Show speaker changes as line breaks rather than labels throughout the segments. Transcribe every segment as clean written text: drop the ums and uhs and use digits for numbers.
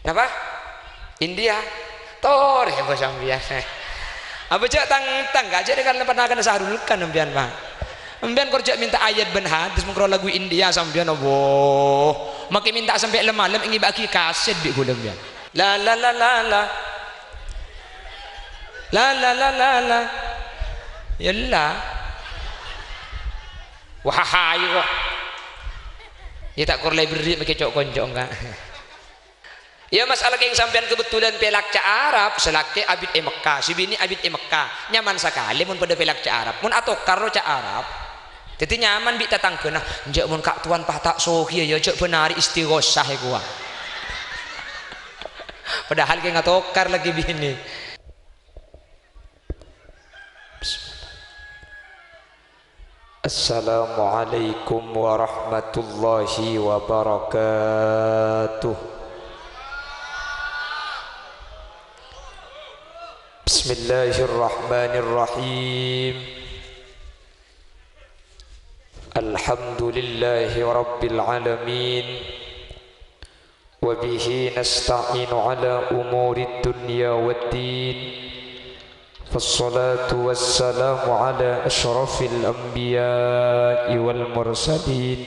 Napa? India. Tor ya bos sampean. Apa cak tang gak jadi kan pernah kena sarulkan sampean mah. Sampean kerja minta ayat ben hadis mengkro lagu India sampean Allah. Makin minta sampai malam ingin bagi kaset di gula sampean. La la la la la. La la la la la. Yalla. Wahai kok. Ya tak korlai beri make cok konco enggak. Ya masalah yang sampean kebetulan pelak ca Arab selaki abid Mekah si bini abid Mekah nyaman sekali mun pada pelak ca Arab mun atau karo ca Arab jadi nyaman bi tatang kena njak mun kak tuan pah tak sohi ya jek benari istighosah gua padahal kayak ngatokar lagi bini. Assalamualaikum warahmatullahi wabarakatuh. Bismillahirrahmanirrahim. Alhamdulillahi rabbil alamin. Wa bihi nasta'inu ala umurid dunya waddin. Wassalatu wassalamu ala ashrafil anbiya'i wal mursalin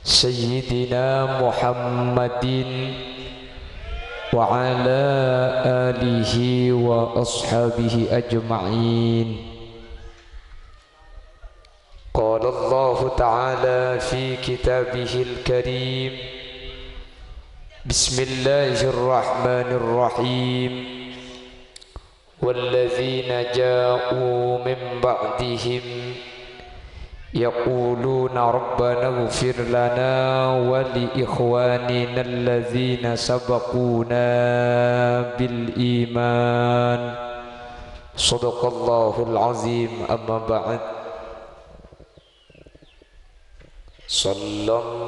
Sayyidina Muhammadin wa ala alihi wa ashabihi ajma'in. Qala Allah ta'ala fi kitabihil karim. Bismillahirrahmanirrahim. Walladzina ja'u min ba'dihim yaquluna rabbana ighfir lana wa li ikhwanina alladzina sabaquna bil iman. Shadaqallahul azim. Amma ba'd. Sallallahu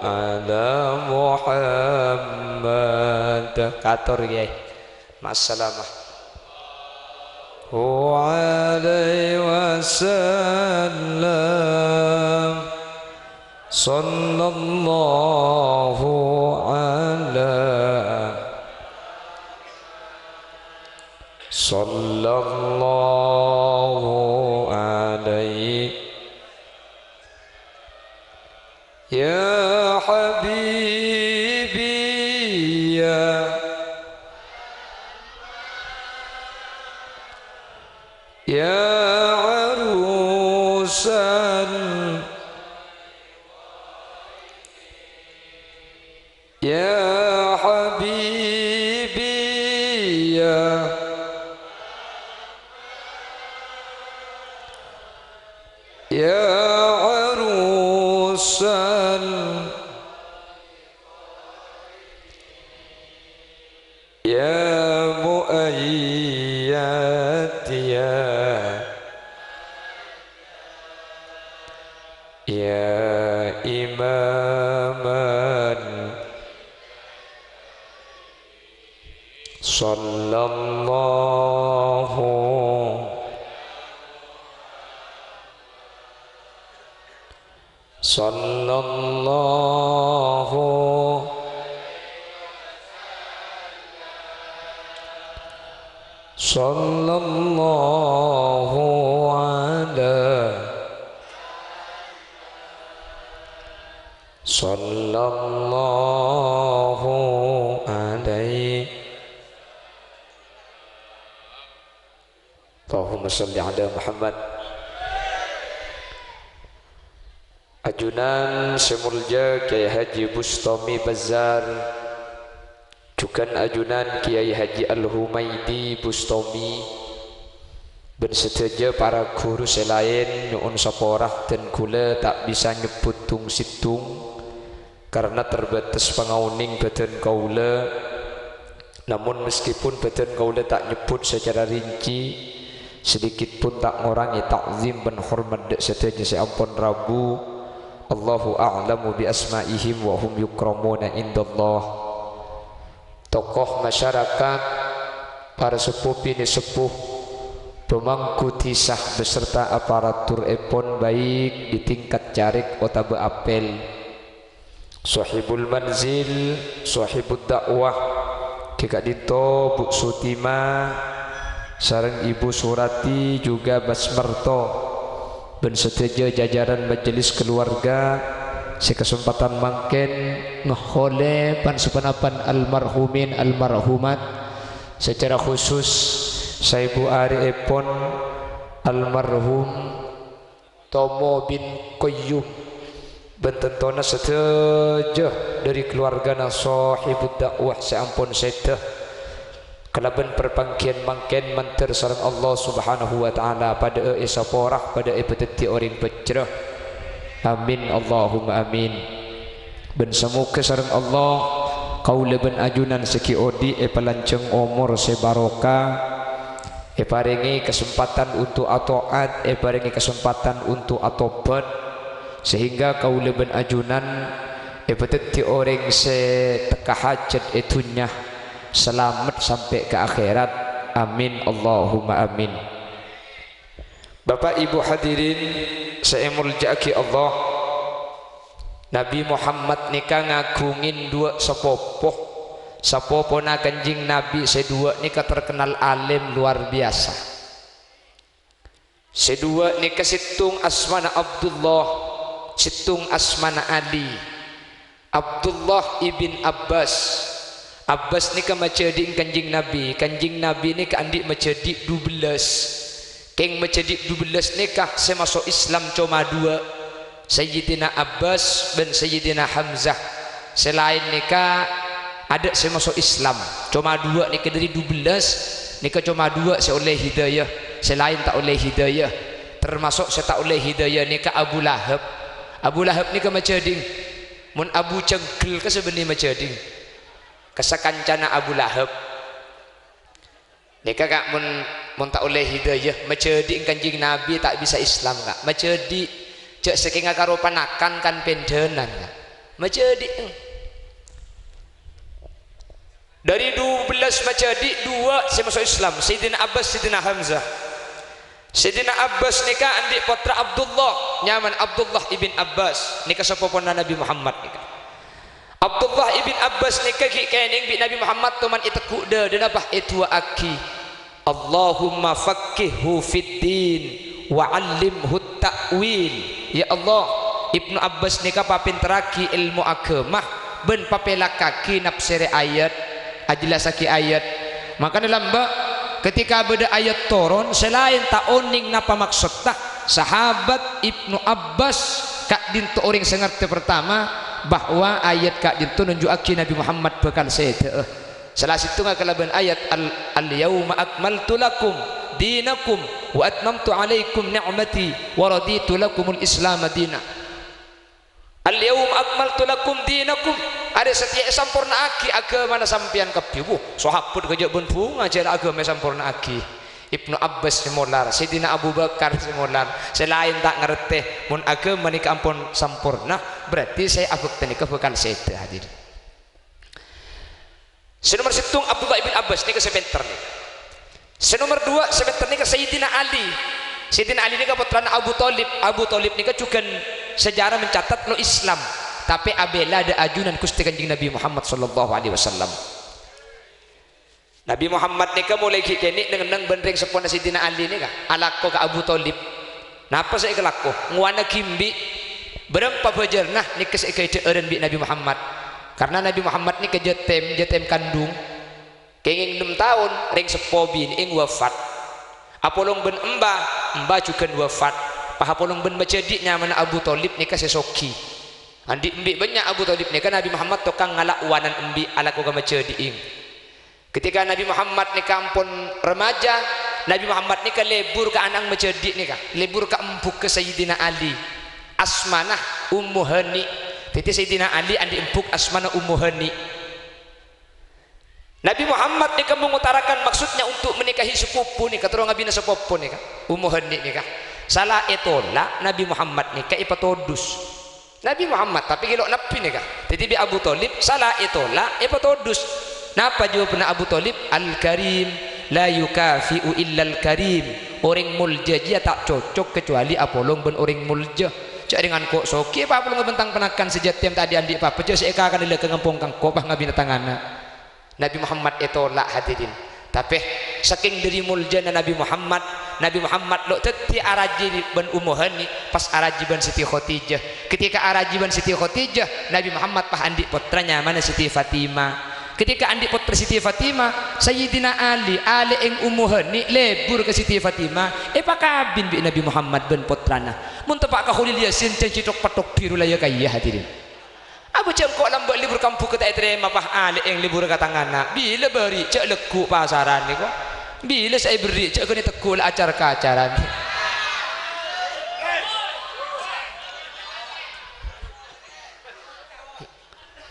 ala Muhammad. Katur ya. Ma'assalamah. Wa alaihi wasallam. Sallallahu ala. Sallallahu alaihi. Ya habibi ya. Ya arusan. Ya habibi ya. Ya arusan. Ya muayyad ya. Ya imaman. Sallallahu Sallallahu Sallallahu ala Sallallahu alaihi. Allahumma salli ala Muhammad. Ajunan Semulja Kiai Haji Bustami Bazar, Jukan ajunan Kiai Haji Al-Humaidi Bustami, bersetuju para guru selain nyuun saporah dan kula tak bisa nyebut tung situng karena terbatas pengauning badan kaula. Namun meskipun badan kaula tak nyebut secara rinci, sedikit pun tak ngurangi takzim dan hormat dek setuju seampun Rabu. Allahu a'lamu bi asma'ihim wa hum yukramuna indallah. Tokoh masyarakat, para sepuh bini sepuh, pemangku tisah beserta aparatur epon baik di tingkat carik otabe apel. sahibul manzil, sahibud dakwah, Kak Dinto, Bu Sutima, sareng Ibu Surati juga Basmerto, ben seteja jajaran majelis keluarga, sekesempatan mangken ngehole pansupanapan almarhumin almarhumat, secara khusus saya Ibu Ari Epon almarhum Tomo bin Qayyum bententona seteja dari keluarga sahibud dakwah seampun seteh kelaban perpangkian mangken manter sareng Allah Subhanahu wa taala pada esa porah pada peteti orang pecrah. Amin Allahumma amin. Ben semoga sareng Allah kaula ben ajunan seki odi palanceng umur sebaroka paringi kesempatan untuk atoat paringi kesempatan untuk atobat sehingga kaula ben ajunan peteti orang seteka hajat itunya selamat sampai ke akhirat. Amin Allahumma amin. Bapak Ibu hadirin saya muljaki Allah, Nabi Muhammad nikah ngagungin dua sepopoh sapopona Kanjing Nabi sedua nikah terkenal alim luar biasa. Sedua nikah situng asmana Abdullah, situng asmana Ali. Abdullah ibn Abbas, Abbas nikah maceding Kanjing Nabi, Kanjing Nabi nikah andik macedik 12, keng macedik 12 nikah semasuk Islam cuma dua, Sayyidina Abbas dan Sayyidina Hamzah. Selain nikah ada semasuk Islam cuma dua nikah dari 12 nikah cuma dua saya oleh hidayah, selain tak oleh hidayah. Termasuk saya tak oleh hidayah nikah Abu Lahab. Abu Lahab nikah maceding mun Abu Cengkel ke sebenarnya maceding kesakancana Abu Lahab nikah kak mun tak oleh hidayah maceding Kanjing Nabi tak bisa Islam kak macedi cek saking karo panakan kan pendenan kak macedi dari 12 macedi dua saya masuk Islam, Sayyidina Abbas Sayyidina Hamzah. Sayyidina Abbas nikah andik putra Abdullah nyaman Abdullah ibn Abbas nikah sepopona Nabi Muhammad nikah Abdullah ibn Abbas nikah ki kening bi Nabi Muhammad teman iteku de dan apa itu aki Allahumma faqihhu fiddin wa 'allimhu ta'wil. Ya Allah, Ibnu Abbas nikah papinteraki ilmu agama ben papelakaki nafsire ayat ajelasaki ayat. Maka dalam ketika beda ayat turun selain tak oning napa maksud tak sahabat Ibnu Abbas kak dintu orang sengerti pertama bahwa ayat kak dintu nunjukaki Nabi Muhammad bakal sedeh salah situ ngakalaban ayat al-yawma akmaltu lakum dinakum wa atmamtu alaikum ni'mati wa raditu lakumul islam dina. Al-yawma akmaltu lakum dinakum ada setia sampurna aki agama na sampian kepibu sahabat kerja bunfu ngajar agama sampurna aki. Ibnu Abbas semolar, Sayyidina Abu Bakar semolar. Selain tak ngerti mun agama ni ampun sampurna berarti saya abuk nikah bakal sedeh hadir. Senomor situng Abdullah ibn Abbas ni ke sebenter ni. Senomor dua sebenter ni ke Sayyidina Ali. Sayyidina Ali ni ke putra Abu Talib. Abu Talib ni ke juga sejarah mencatat lo Islam tapi abela ada ajunan Gusti Kanjeng Nabi Muhammad sallallahu alaihi wasallam. Nabi Muhammad ni ke mulai kini dengan bendeng sepona Sayyidina Ali ni ke alako ke Abu Talib. Napa saya kelako nguana kimbi berempa bejernah ni ke saya kaitan bi Nabi Muhammad. Karena Nabi Muhammad ni ke jetem kandung kenging 6 tahun ring sepobi ing wafat. Apolong ben emba juga wafat. Pahapolong ben macediknya mana Abu Talib ni ke sesoki. Andi embi banyak Abu Talib ni kan Nabi Muhammad tokang ngalak wanan embi ala ko macediing. Ketika Nabi Muhammad ni kampun remaja, Nabi Muhammad ni ke lebur ke anang macedik ni ka. Lebur ke empuk ke Sayyidina Ali. Asmanah Ummu Hani. Jadi Sayyidina Ali andi empuk asmana Ummu Hani. Nabi Muhammad ni kan mengutarakan maksudnya untuk menikahi sepupu ni kata orang abina sepupu ni kan Ummu Hani ni kan salah etola Nabi Muhammad ni kan ipatodus Nabi Muhammad tapi kalau nabi ni kan jadi bi Abu Talib salah etola ipatodus napa jawab na Abu Talib al-karim la yukafi'u illa al-karim orang mulja dia tak cocok kecuali apolong ben orang mulja cak dengan kok soki apa perlu ngebentang penakan sejatiam tadi andi apa pejo seeka akan dile ke ngempong kang kopah ngabina tangana Nabi Muhammad etolak hadirin tapi saking dari muljana Nabi Muhammad lo teti araji ban umuhani pas araji ban Siti Khotijah ketika araji ban Siti Khotijah Nabi Muhammad pah andi putranya mana Siti Fatimah ketika andi putra Siti Fatimah Sayyidina Ali ing umuhani lebur ke Siti Fatimah pakabin bi Nabi Muhammad ben putrana mun tepak ka Khulil Yasin cincok patok biru laya kaya hadirin Abu jam kok lambak libur kampung kita terima pah Ali yang libur katangana bila beri cek leku pasaran ni kok bila saya beri cek kini tekul acara keacaran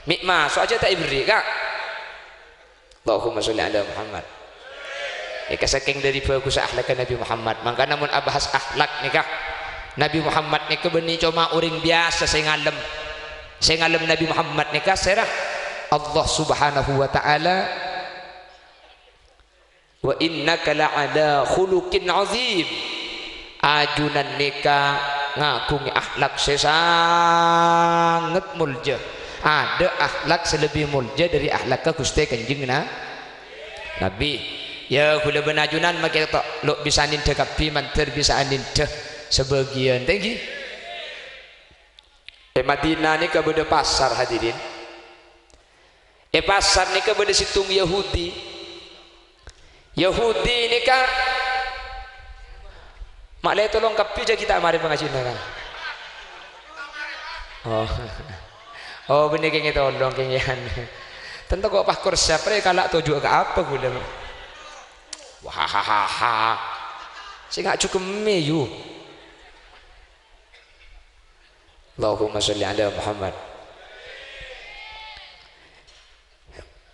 mikma so aja tak beri kak Allahumma sholli ala Muhammad saking dari bagus akhlak Nabi Muhammad maka namun abahas akhlak nikah Nabi Muhammad ni kebeni cuma orang biasa saya ngalem Nabi Muhammad nikah serah Allah subhanahu wa ta'ala wa innaka la'ala khuluqin azim ajunan nikah ngakungi akhlak sesangat mulja ada akhlak selebih mulja dari akhlak ke Gusti Kanjeng Nabi ya gula benajunan makai tok lo bisa ninda kapi manter bisa ninda sebagian tinggi Madinah ni kepada pasar hadirin pasar ni kepada situng Yahudi ni ka maklai tolong kapi je kita mari pengajian kan oh bener keng tolong kengian tentu kok pak kursa pre kalak tujuh ke apa gula wah saya nggak cukup meyu Allahumma sholli ala Muhammad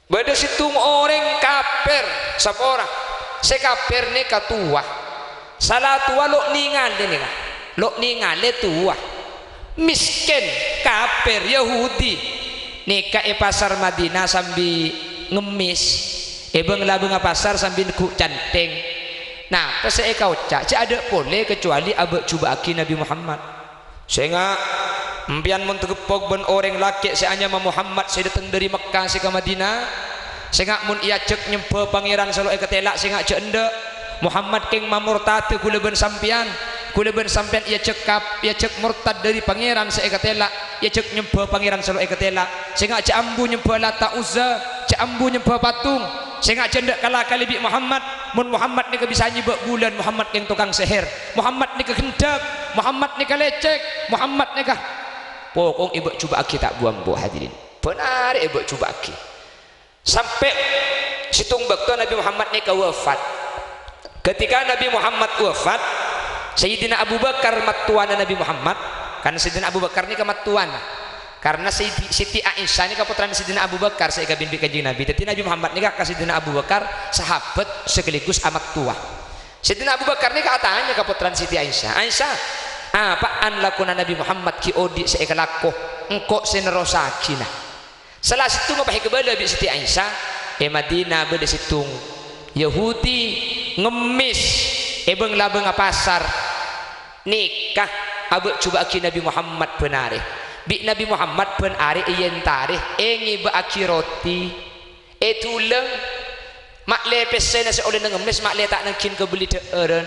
pada situng orang kafir sapa orang se kafir ni katua salah tua lo ningal tua miskin kafir Yahudi nikah pasar Madinah sambil ngemis bang labeng pasar sambil ku canteng nah pas kau cak ada boleh kecuali abek cuba aki Nabi Muhammad sehingga empian mentegepok ben orang laki seanya Muhammad saya datang dari Mekah ke Madinah sehingga mun ia cek nyempe pangeran selalu ketelak sehingga cek ende Muhammad keng mamurtad kula ben sampian ia cek murtad dari pangeran saya ketelak ia cek nyempe pangeran selalu ketelak sehingga cek ambu nyempe Lata Uzza cek ambu nyempe patung sehingga cendak kalah kali bi Muhammad mun Muhammad ni bisa nyibak bulan Muhammad keng tukang seher Muhammad ni kehendak Muhammad ni lecek Muhammad ni pokong ibu cuba aki tak buang buah hadirin benar ibu cuba aki sampai situng bakto Nabi Muhammad ni wafat ketika Nabi Muhammad wafat Sayyidina Abu Bakar matuana Nabi Muhammad karena Sayyidina Abu Bakar ni matuana karena Siti Aisyah ni putra Sayyidina Abu Bakar saya binti kanjeng Nabi jadi Nabi Muhammad ni Sayyidina Abu Bakar sahabat sekaligus amat tua Sayyidina Abu Bakar ni katanya putra Siti Aisyah apaan lakukan Nabi Muhammad ki odi seekalakoh engkau senerosakina salah situ ngapahi kebala bi Siti Aisyah Madinah beda situng Yahudi ngemis beng labeng pasar nikah abek coba aki Nabi Muhammad benare bi Nabi Muhammad benare yen tarikh engi ba aki roti tuleng mak le pesena se oleh ngemis mak le tak nangkin kebeli teureun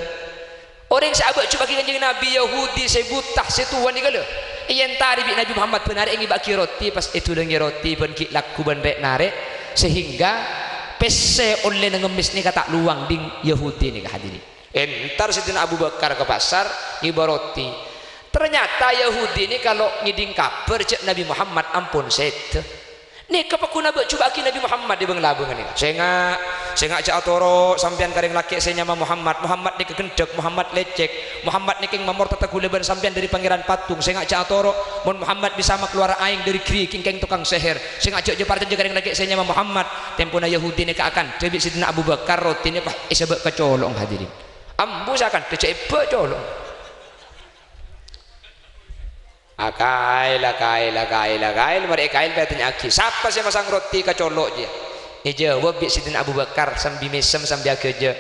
orang sahabat cuba kanjeng Nabi Yahudi saya butah saya tuan ni kala yang tari bi Nabi Muhammad benar ingin baki roti pas itu dengi roti ben ki laku ben rek narek sehingga pese oleh ngemis ni kata luang ding Yahudi ni hadirin entar Sayyidina Abu Bakar ke pasar ngibar roti ternyata Yahudi ni kalau ngiding kabar cek Nabi Muhammad ampun set ni kapakuna be coba aki Nabi Muhammad di bang ni saya ngak cak atoro sampean kareng laki saya nyama Muhammad ni kegendek Muhammad lecek Muhammad ni keng mamor tata kuleban sampean dari pangeran patung saya ngak cak atoro mon Muhammad bisa keluar aing dari kri keng tukang seher saya ngak cak jepar kareng laki saya nyama Muhammad tempuna Yahudi ni akan debi Sidina Abu Bakar roti ni pah isabek kecolong hadirin ambu akan decek colong akail mereka kail bertanya aki siapa sih masang roti kecolok je jawab bi Sidina Abu Bakar sambil mesem sambil kerja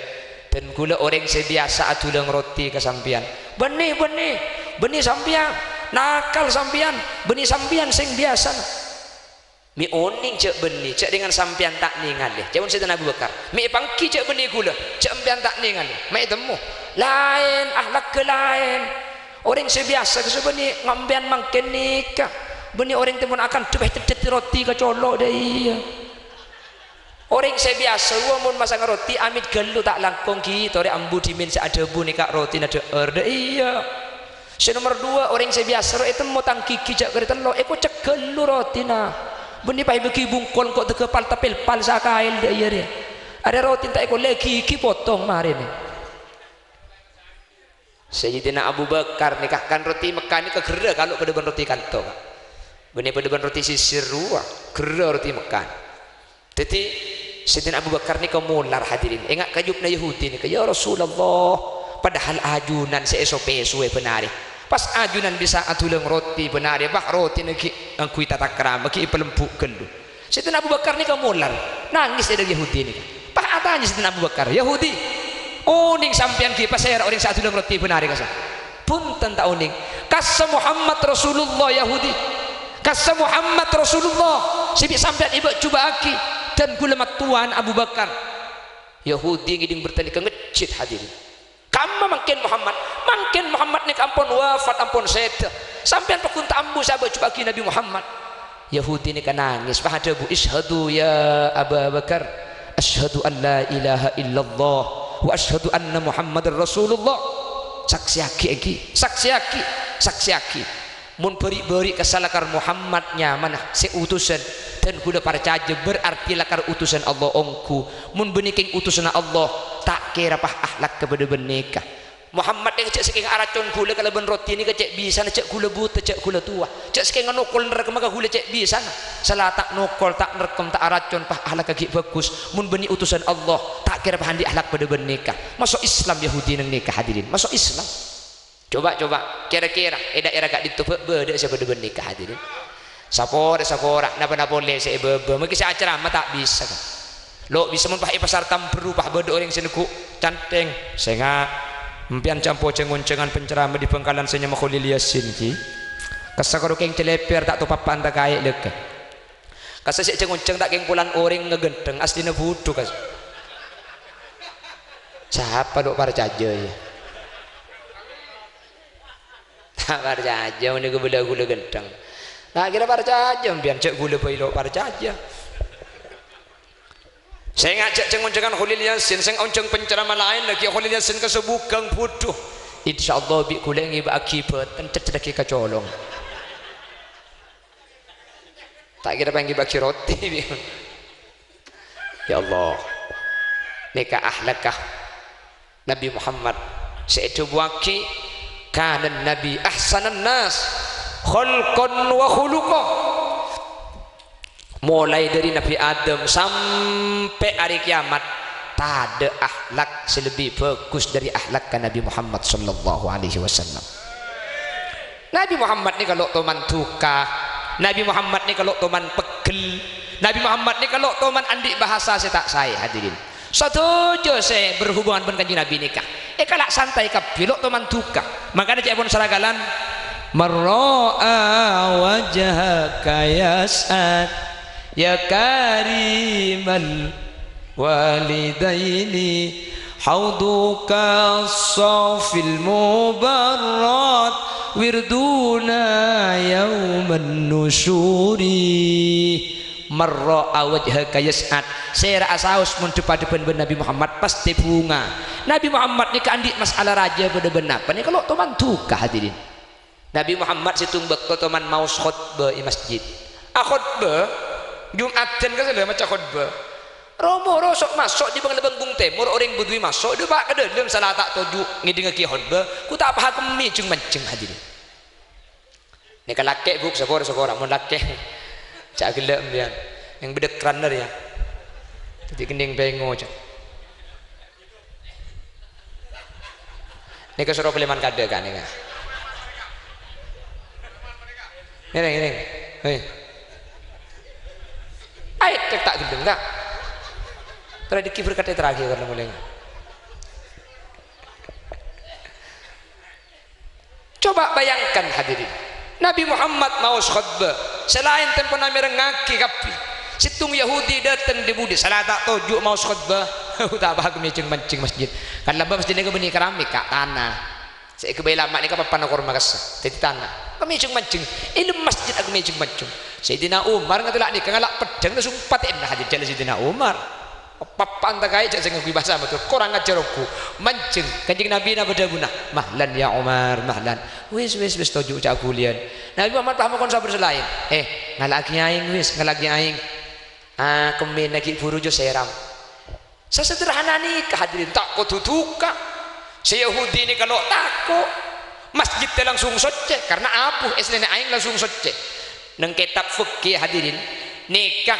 dan gula orang sebiasa atulang roti ke sampian benih sampian nakal sampian beni sampian sing biasa mi oning cek beni cek dengan sampian tak ningan deh cek Sayyidina Abu Bakar mi pangki cek beni gula cek sampian tak ningan deh mi temu lain ahlak ke lain orang sebiasa ke sebeni ngambian mangken nikah beni orang temun akan tebeh roti ke colok deh iya orang sebiasa uamun masang roti amit gelu tak langkong kita orang ambu dimin seada bu nikah roti nada erde iya nomor 2 orang sebiasa itu mau tangki kijak kereta lo eko cek gelu roti nah beni pai beki bungkol kok tekepal tapil pal sakail deh iya deh ada roti tak eko lagi ki potong mari nih Sayyidina Abu Bakar nikahkan roti Mekah ini kegera kalau pada roti kantong beni pada roti sisir ruah gera roti Mekah jadi Sayyidina Abu Bakar ni kemular hadirin ingat kajubna Yahudi ni ya Rasulullah padahal ajunan seesok-esok benari pas ajunan bisa atulang roti benari bah roti nagi ang kuita takram maki pelempuk gelu Sayyidina Abu Bakar ni kemular nangis dari Yahudi ni pak atanya Sayyidina Abu Bakar Yahudi oning sampian ki pasera orang satulang roti benari kasa punten ta oning kasa Muhammad Rasulullah Yahudi kasa Muhammad Rasulullah sibik sampian ibu coba aki dan gulamat tuan Abu Bakar Yahudi ngiding bertani ke ngecit hadirin kamu makin Muhammad ni ampun wafat ampun seta sampean pekunta ambu sahabat coba ki Nabi Muhammad Yahudi ni kan nangis fahadabu ishadu ya Abu Bakar ashadu an la ilaha illallah wa ashadu anna Muhammadar Rasulullah saksi aki mun beri kesalakar Muhammadnya mana seutusan dan kuda percaya berarti lakar utusan Allah ongku mun beniking utusan Allah tak kira pah akhlak kepada benika Muhammad yang cek saking aracon gula kalau ben roti ni cek bisa cek gula buta cek gula tua cek saking nukul nerekam maka gula cek bisa salah tak nukul tak nerekam tak aracon pah akhlak kaki bagus mun beni utusan Allah tak kira pah handi akhlak pada benika masuk Islam Yahudi nang nikah hadirin masuk Islam coba kira-kira era gak ditubek beda siapa pada benika hadirin sapora napa boleh saya bebe mungkin saya acara tak bisa kan lo bisa mempakai pasar tamperu pah beda orang seneku canteng saya mpian campur cengun-cengan penceramah di Pengkalan saya Khalil Yasin ki kasakaro keng celeper tak tupa panta kayak leke kasa sik cengun-ceng tak keng pulan orang ngegenteng aslinya budu kas siapa dok parcaja ya tak parcaja ini gula genteng nah kira parcaja mpian cek gula bailo parcaja saya ngajak cengun-cengan Khalil Yasin saya onceng penceramah lain lagi Khalil Yasin kesebukang buduh insyaallah bi kulengi ba akibat tencet ki kacolong tak kira panggil baki roti ya Allah nikah ahlakah Nabi Muhammad seitu buaki kana Nabi ahsanan nas khalqan wa khuluqa mulai dari Nabi Adam sampai hari kiamat tak ada akhlak selebih bagus dari akhlak Nabi Muhammad sallallahu alaihi wasallam. Nabi Muhammad ni kalau toman tuka, Nabi Muhammad ni kalau toman pegel, Nabi Muhammad ni kalau toman andik bahasa saya tak saya hadirin. Setuju saya berhubungan dengan kanjeng Nabi nikah. Kalak santai kapilok toman tuka. Makanya cek pun saragalan marra'a wajhaka yas'ad ya karimal walidaini hauduka safil mubarrat wirduna yauman nusyuri marra wajhaka yas'ad saya rasa haus mun depan-depan Nabi Muhammad pasti bunga Nabi Muhammad ni kandik masalah raja pada benar ni kalau teman tukah hadirin Nabi Muhammad situmbak teman mau khutbah di masjid khutbah Jumatan kan salah macam khutbah romo rosok masuk di bang bung temur orang budui masuk dia pak ada dalam salah tak tuju ngideng ki khutbah ku tak paham kemi cung mancing hadirin ni kalake buk sekor mun lake cak gelem dia yang bedek runner ya jadi kening bengo cak ni kesuruh peliman kade kan ni kan ini hei ayat cek tak gelem tak tradisi berkata terakhir karena mulai coba bayangkan hadirin Nabi Muhammad mau khutbah selain tempo nami rengaki kapi situng Yahudi datang di budi salah tak tojuk mau khutbah tak bahagia mencing masjid kan labah masjid ni benih keramik kak tanah saya kebela mak ni kapan nak korma kasa jadi tanah kami mancing ilmu masjid aku mancing Sayyidina Umar ngatelak ni kangalak pedang na sumpat enak aja jalan Sayyidina Umar papan tak kaya jangan ngui bahasa betul korang ngajar aku mancing kanjeng Nabi na bedaguna mahlan ya Umar mahlan wis tojuk cak kulian Nabi Muhammad paham kon sabar selain ngalaki aing wis ngalaki aing kemen lagi buru jo seram sesederhana ni kehadirin tak ko tutuka si Yahudi ni kalau takut masjid langsung socek karena abuh nenek aing langsung socek nang kitab fikih hadirin nikah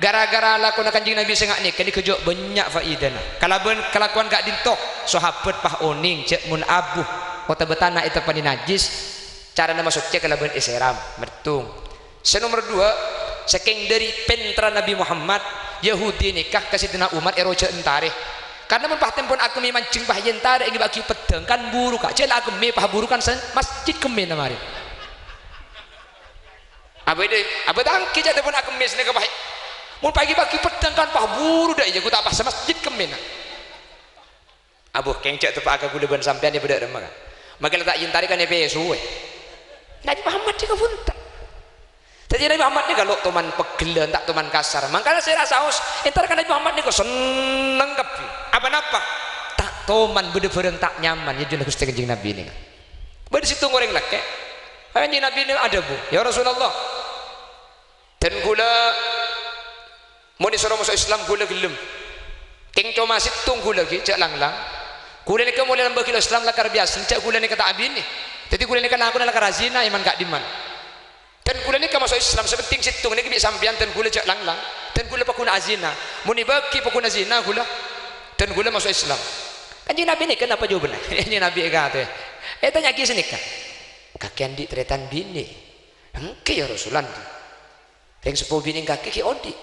gara-gara lakon kanjeng Nabi sengak nikah dikejok banyak faidana kelakuan gak dintok sahabat pah oning cek mun abuh kota betana itu pani najis cara nama socek kelakuan isram mertung nomor 2 saking dari pentra Nabi Muhammad Yahudi nikah ke Sayyidina Umar eroja entare karena mempah tempon aku mancing pah yentare ini bagi pedang kan buru kak cela aku pah buru kan masjid kemen namari apa tangki jatuh pun aku mes ni ke pah mau pagi-pagi pedang kan pah buru dah aku tak pas masjid kemen abuh kengcek tu pak aku depan sampean dia bedak remah maka letak yentare kan dia suwe Nabi Muhammad dia kepunta jadi Nabi Muhammad ni kalau teman pegel tak teman kasar makanya saya rasa entar kan Nabi Muhammad ni kau seneng kapi apa tak teman beda-beda tak nyaman ya jelas Gusti Kanjeng Nabi ni pada situ goreng lek kanjeng Nabi ni ada bu ya Rasulullah dan gula mau disuruh masuk Islam gula gelem king cuma situng gula lagi cak lang gula ni mulai nambah kilo Islam lakar biasa cak gula ni kata abi ni jadi gula ni kan aku nak razina iman gak diman dan gula ni kan masuk Islam sepenting situng ni bisa sambian dan gula cak lang dan gula pakuna azina muni bagi pakuna zina gula dan gula masuk Islam kanjeng Nabi ni kenapa jawabannya kanjeng Nabi kata tanya kisah ni kan kakian di tretan bini engke ya Rasulan yang sepuh bini kaki ki odi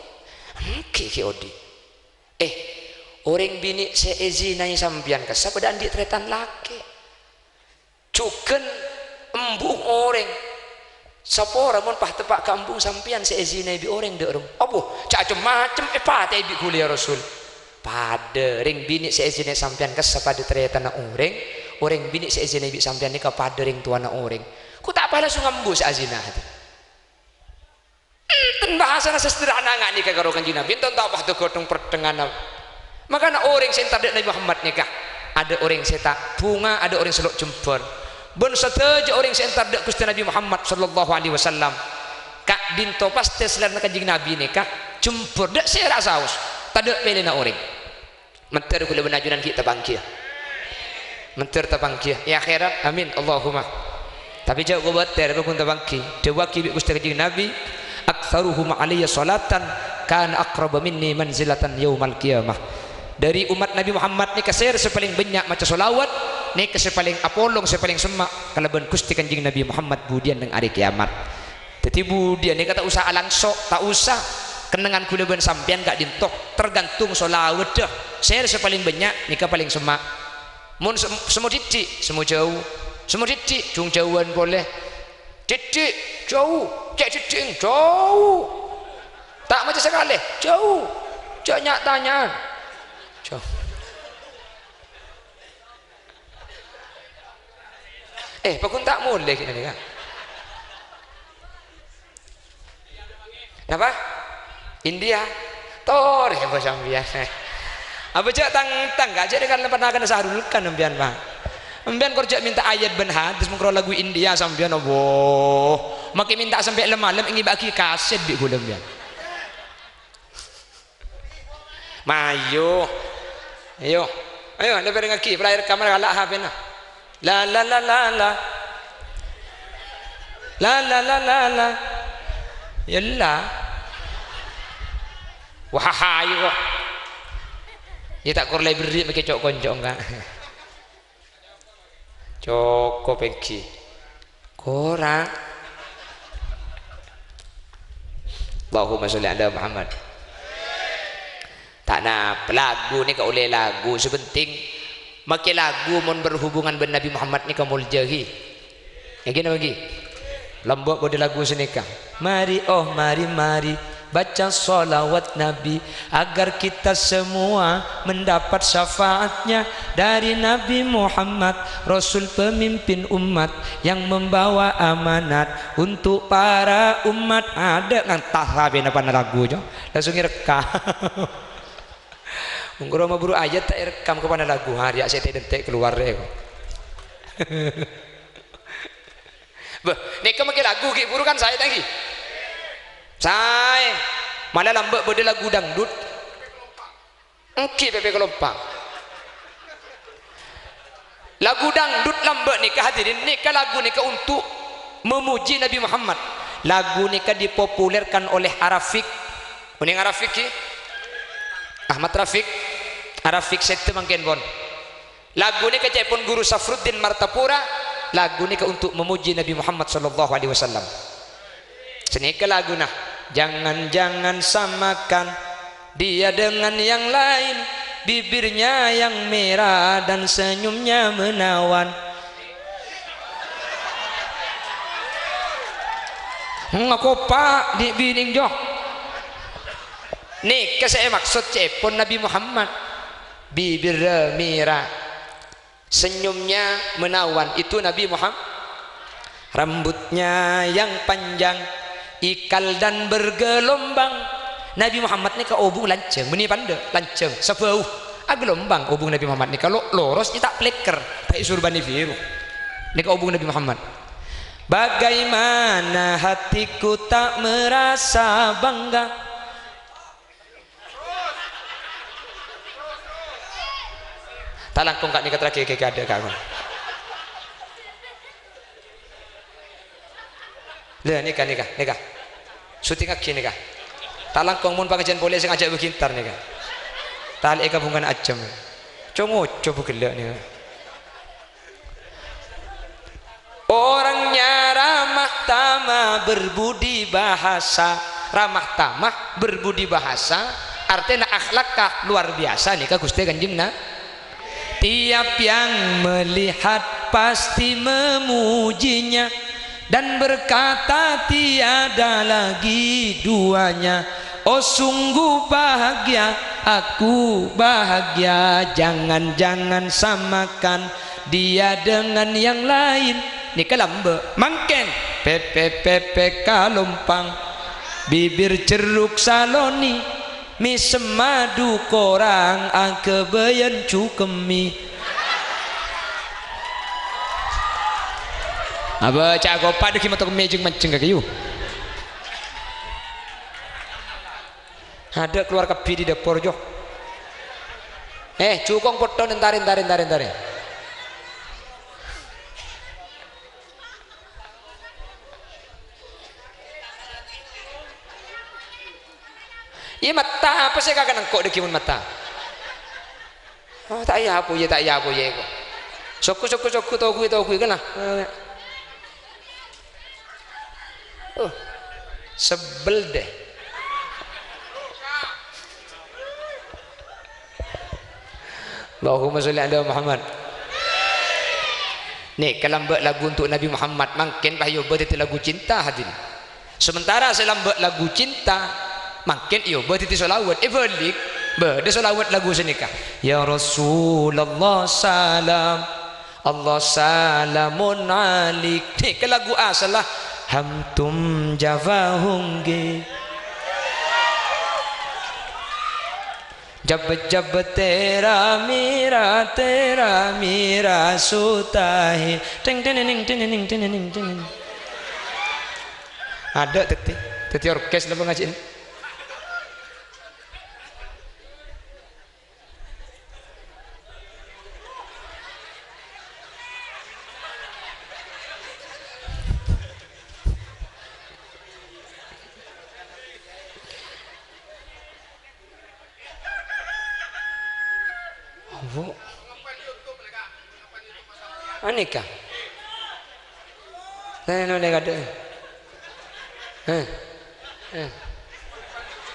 engke ki odi orang bini seezinai sambian kesap pada andi tretan laki cuken embung orang sapora mon pah tepak kampung sampian seezinai bi orang dek rum abuh cak macam patah bi kuliah Rasul pada ring bini seezinai sampian kesap pada tretan orang bini seezinai bi sampian ni pada ring tuana orang ku tak apa langsung ngembus azina bahasa sederhana nggak nikah karo kanjeng Nabi enten tak apa gotong pertengahan makanya orang yang tak ada Nabi Muhammad nikah ada orang yang tak bunga ada orang selok jempol ben sateja orang yang tak ada Gusti Nabi Muhammad sallallahu alaihi wasallam kak binto pasti selain kanjeng Nabi nikah jempol dak saya rasa aus tak ada pelena orang menter kula benajunan kita bangkit menter tabangkit ya akhirat amin Allahumma tapi jauh buat terba pun tabangkit dewa ki Gusti kanjeng Nabi aktsaruhum alayya salatan kan aqrab minni manzilatan yaumal qiyamah dari umat Nabi Muhammad ni kasir sepaling banyak maca solawat ni sepaling apolong sepaling semak kalaban Gusti Kanjeng Nabi Muhammad budian nang hari kiamat jadi budian ni kata usah alangsok tak usah kenangan kula ben sampean gak dintok tergantung solawat dah saya sepaling banyak ni paling semak mun semua titik semua jauh semua titik jung jauhan boleh titik jauh cek titik jauh tak macam sekali jauh jangan tanya jauh pakun tak boleh kita ni kan apa India tor ya bos ambian apa cak tang gak jadi kan pernah kena sahrulkan ambian bang ambian kerja minta ayat ben hadis mengkro lagu India sambian oh makin minta sampai malam ingin bagi kaset bi gula ambian mayo ayo ada ngaki pelai kamera galak ha pena la la la la la la la la la la yalla wah ayo ya tak korlai beri make cok konjok enggak coko peki kora Allahumma sholli ala Muhammad tak nak lagu ni kau oleh lagu sepenting makai lagu mon berhubungan dengan Nabi Muhammad ni kau muljahi yang gini lagi Lambok bodi lagu senika. Mari oh mari baca sholawat Nabi agar kita semua mendapat syafaatnya dari Nabi Muhammad, Rasul pemimpin umat yang membawa amanat untuk para umat. Ada ngan tahabe apa lagunya langsung direkam. Mungkin mau buru ayat tak rekam kepada lagu hari saya tidak keluar deh. Nih kemakai lagu ki buru kan saya tadi. Saya malah lambak bode lagu dangdut. Engki pepe kelompang. Lagu dangdut lambak nikah hadirin nikah lagu nikah untuk memuji Nabi Muhammad. Lagu nikah dipopulerkan oleh Arafik. Uning Arafik ki? Ahmad Rafiq. Arafik sete mangken bon. Lagu nikah cepon guru Safruddin Martapura. Lagu nikah untuk memuji Nabi Muhammad sallallahu alaihi wasallam. Senika lagu nah, jangan samakan dia dengan yang lain, bibirnya yang merah dan senyumnya menawan. Ngaku pak di bining joh. Nih saya maksud cepon Nabi Muhammad, bibir merah, senyumnya menawan itu Nabi Muhammad. Rambutnya yang panjang, ikal dan bergelombang. Nabi Muhammad ni ka obung lanceng, meni pande lanceng sebau gelombang obung Nabi Muhammad ni kalau loros ni tak pleker tak surbani biru ni ka obung Nabi Muhammad. Bagaimana hatiku tak merasa bangga. Talangkong kak ni kata lagi ada kak. Lah nikah. Syuting aki nikah. Talang kong mun pengajian boleh sing ajak begintar nikah. Tal eka bungan ajam. Congo coba gelak nikah. Orangnya ramah tamah berbudi bahasa. Ramah tamah berbudi bahasa artinya akhlak luar biasa nikah Gusti Kanjeng na. Tiap yang melihat pasti memujinya dan berkata tiada lagi duanya. Oh sungguh bahagia, aku bahagia. Jangan samakan dia dengan yang lain. Ni kelambe mangken pepe kalompang, bibir ceruk saloni, mi semadu korang angkebeyen cukemi. Aba cak gopak deki matok mejeng mancing ke kayu. Ada keluar kepi di dapur jo. Cukong potong entarin. Iya mata apa sih kagak nangkok deki mun mata. Oh tak iya apa ya kok. Soku togu kan lah. Sebel deh. Allahumma sholli ala Muhammad. Nih kelambak lagu untuk Nabi Muhammad makin payo berarti lagu cinta hadirin. Sementara saya lambak lagu cinta makin iyo berarti solawat. Balik ber solawat lagu senikah. Ya Rasulullah salam, Allah salamun alik. Nih ke lagu asalah hamtum javahunge जब तेरा मेरा सोता है ting ting. Ada teti orkes lah pengajian. Anika no ada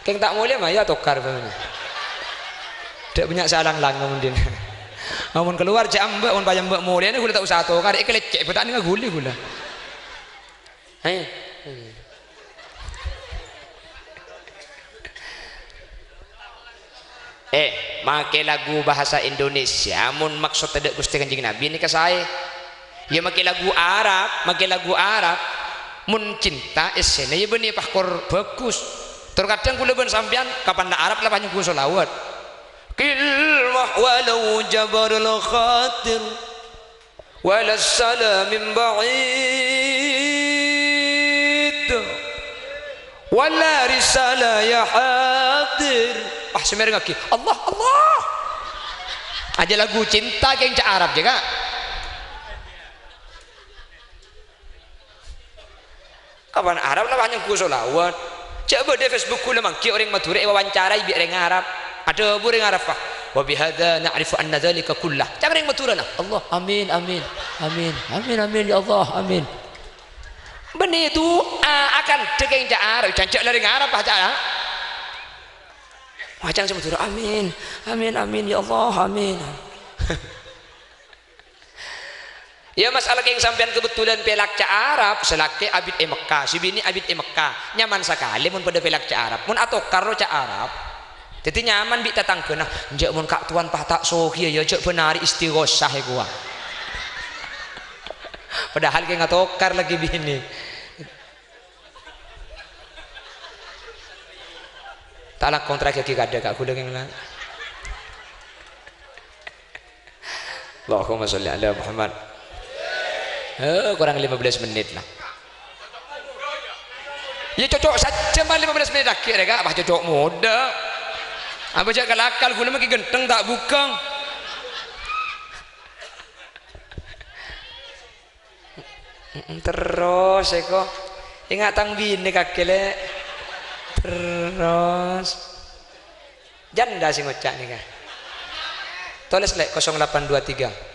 keng tak mulia mah ya tokar tidak banyak salang lang kemudian namun keluar jam mbak on bayam mbak mulia ini gula tak usah tokar lecek betak ni guli gula Hei. Make lagu bahasa Indonesia mun maksud tidak Gusti Kanjeng Nabi ini ke saya ya make lagu Arab mun cinta esene ya benih pakor bagus terkadang kula ben sampean kapan nak Arab lah banyak selawat kilmah walau jabarul khatir wala salam min ba'id wala risala ya hadir semereng lagi Allah aja lagu cinta geng cak Arab juga kapan Arab lah banyak ku solawat coba di Facebook ku lemang ki orang Madura wawancara ibi orang Arab ada orang Arab pak wa bihadza na'rifu anna dzalika kullah jangan orang Madura nah Allah amin ya Allah amin benih itu akan degeng cak Arab jancak dari Arab pak cak wajang sama Madura amin ya Allah amin ya masalah yang sampean kebetulan pelak cak Arab selaki abid Mekah si bini abid Mekah nyaman sekali mun pada pelak cak Arab mun atau karo cak Arab jadi nyaman bi tatang kena njak mun kak tuan pah tak sohi ya jek benari istighosah gua padahal kayak ngatokar lagi bini tak kontrak lagi kada kak kuda yang lah Allahumma sholli ala Muhammad kurang 15 menit lah ya cocok saja 15 menit akhir ya kak apa cocok muda apa jak kalakal gula makin genteng tak bukang terus eko ingat tang bini kakek terus janda sih ngocak nih kak tulis lek 0823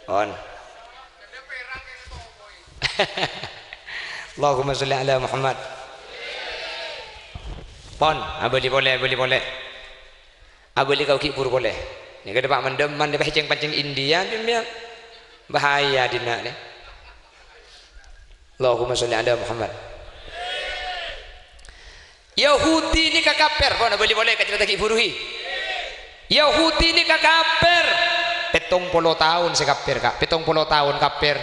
on Allahumma sholli ala Muhammad pon abeli boleh abeli kau kipur boleh ni ke depan mendeman de pancing India dia bahaya dina ni Allahumma sholli ala Muhammad Yahudi ni kakaper pon abeli boleh kat cerita kiburuhi Yahudi ni kakaper 70 tahun sekapir kak 70 tahun kapir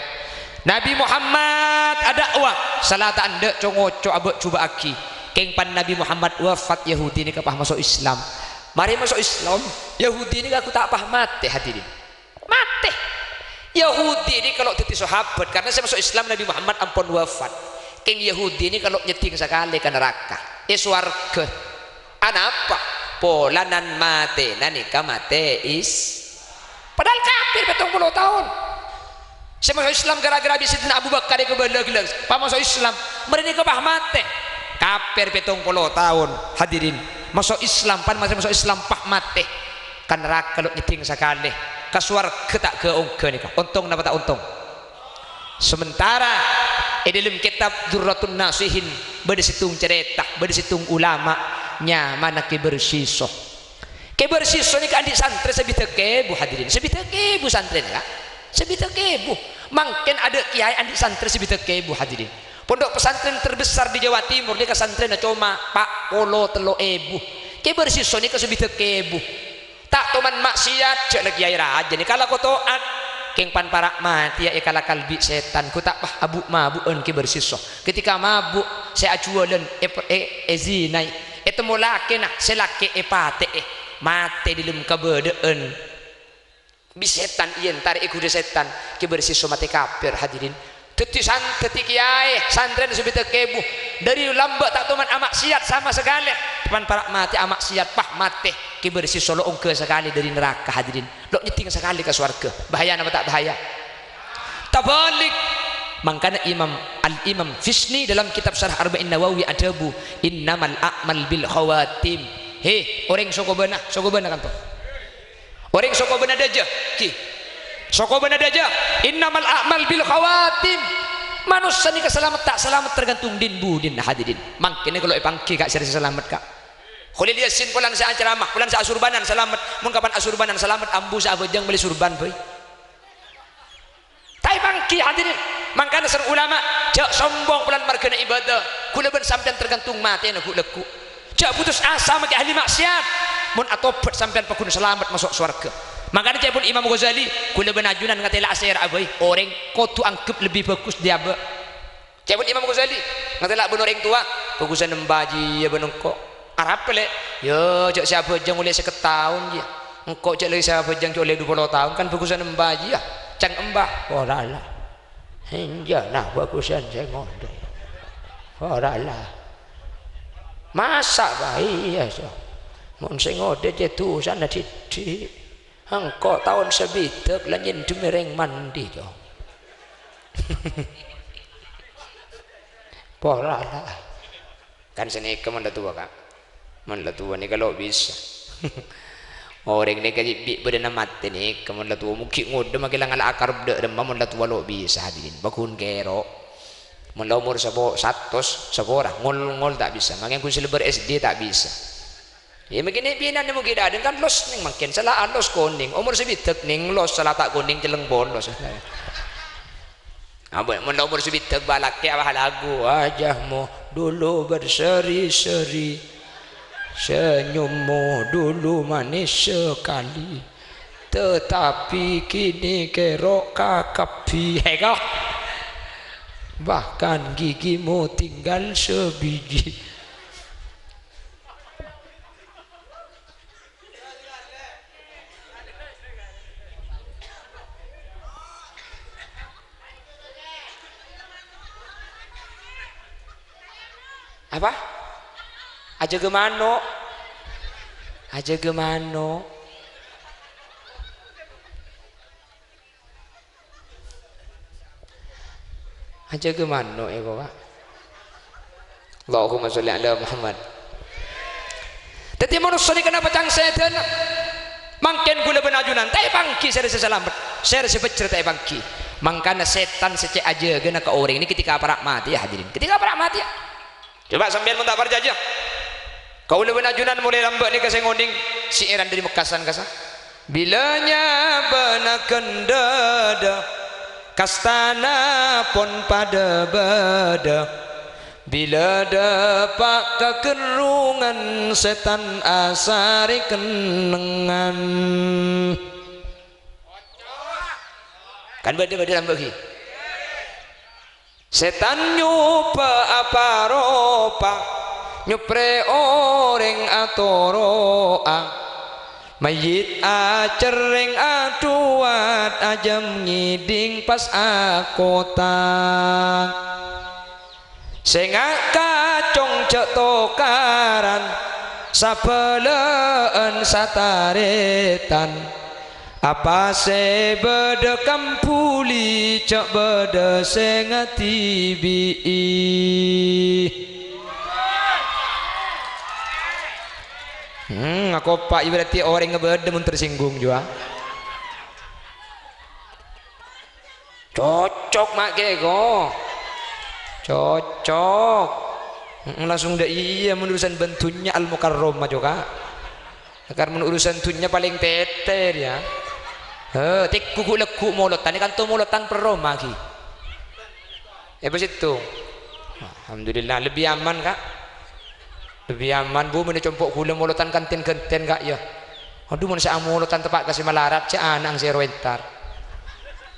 Nabi Muhammad ada wah salat anda congoco abek coba aki keng pan Nabi Muhammad wafat Yahudi ni kapah masuk Islam mari masuk Islam Yahudi ni aku tak pah mati hadirin mati Yahudi ni kalau titi sahabat karena saya masuk Islam Nabi Muhammad ampun wafat keng Yahudi ni kalau nyeting sekali ke neraka swarga anak apa polanan mate nanika mate is padahal kafir 70 tahun saya masuk Islam gara-gara bisa Abu Bakar dia kebelah-gelah pak masuk Islam mereka kapah mate kafir 70 tahun hadirin masuk Islam pan masih masuk Islam pah mate kan neraka kalau nyeting sekali ke swarga tak ke ongke nih untung napa tak untung sementara dalam kitab Durratun Nasihin bersitung cerita bersitung ulama nyaman ke bersisah ke bersisah ni kan di santri sebita kebu hadirin sebita kebu santri lah sebita kebu mungkin ada kiai andi santri sebita kebu hadirin pondok pesantren terbesar di Jawa Timur dia kesantren cuma pak polo telo ebu ke bersisah ni ke sebita kebu tak toman maksiat cek lagi kiai raja ni kalau kau toat keng pan parak mati ya kala kalbi setan ku tak pah abu mabuan ke bersisah ketika mabuk saya ajualan zinai temu laki nak selaki pate mate di dalam kabedeen bisetan ian tarik ikut setan ke bersisah mati kafir hadirin teti kiai santren sebita kebu dari lambat tak toman amak siat sama sekali pan parak mati amak siat pah mate ke bersisah lo ongke sekali dari neraka hadirin lo nyeting sekali ke swarga bahaya apa tak bahaya tabalik makanya Imam Fisni dalam kitab Syarah Arba'in Nawawi adabu innamal a'mal bil khawatim orang soko benar kan tuh orang soko benar aja ki soko benar aja innamal a'mal bil khawatim manusia ni keselamat tak selamat tergantung din budin hadirin makanya kalau ipangki kak seri selamat kak Khalil Yasin pulang sa ceramah pulang sa asurbanan selamat mun kapan asurbanan selamat ambu sa abajang beli surban boy tai mangki hadirin. Mangkana ser ulama jak sombong pelan margana ibadah kula ben sampean tergantung mati na leku jak putus asa maki ahli maksiat mun atobat sampean pakun selamat masuk surga. Makanya cek pun Imam Ghazali kula ben ajunan ngatela asir abai orang kotu angkep lebih bagus dia ba. Cek pun Imam Ghazali ngatela ben orang tua bagusan nembaji ya ben engko arab le yo cek siapa jang oleh 1 tahun je engko cek lagi siapa jang oleh 20 tahun kan bagusan nembaji ya cang embah ora lah hinja nah bagusan saya ngode ora lah masa bayi ya so mun sing ngode je tu sana titik engko tahun sebitek lah nyen dumereng mandi jo ora lah kan sini kemen tua kak men tua ni kalau bisa orang ni kaji bi berdana mati ni kemen tua mungkin ngode makilang ala akar berde demam men tua lo bisa hadirin bakun kero men umur 100 seorang ngol tak bisa makin kun selebar SD tak bisa ya begini binan ni mungkin ada kan los ning makin salah los kuning umur sebitek ning los salah tak kuning jeleng bolos abang men umur sebitek balak ya lagu wajahmu dulu berseri-seri senyummu dulu manis sekali tetapi kini kerok kakapi heka bahkan gigimu tinggal sebiji. Apa? Aja gemano aja gemano aja gemano ya bapak Allahumma sholli ala Muhammad. Tadi manusia ni kenapa cang setan mangken gula benajunan tai bangki saya selamat saya sebecer tai bangki mangkana setan secek aja gena ke orang ini ketika parak mati ya hadirin ketika parak mati ya coba sambil minta perjajah kau lebih najunan mulai lambat ni kasih ngoding si Iran dari Mekasan kasah bilanya benakan dada kastana pon pada bada bila dapat kekerungan setan asari kenengan kan beda lambat lagi setan nyupa apa ropa nyupre orang atoroa mayit acereng aduat ajam ngiding pas akota sengak kacong cek tokaran sapeleen sataretan apa se beda kampuli cek beda sengati bii aku pak berarti orang ngebeda mun tersinggung juga cocok mak kego cocok langsung dah iya menurusan bentunya al mukarrom juga karena urusan tunya paling teter ya tik kuku leku molotan kan tuh molotan perom lagi pas itu alhamdulillah lebih aman kak lebih aman bu mana compok gula molotan kantin kak ya aduh mana saya molotan tepat kasih malarat si anak si roentar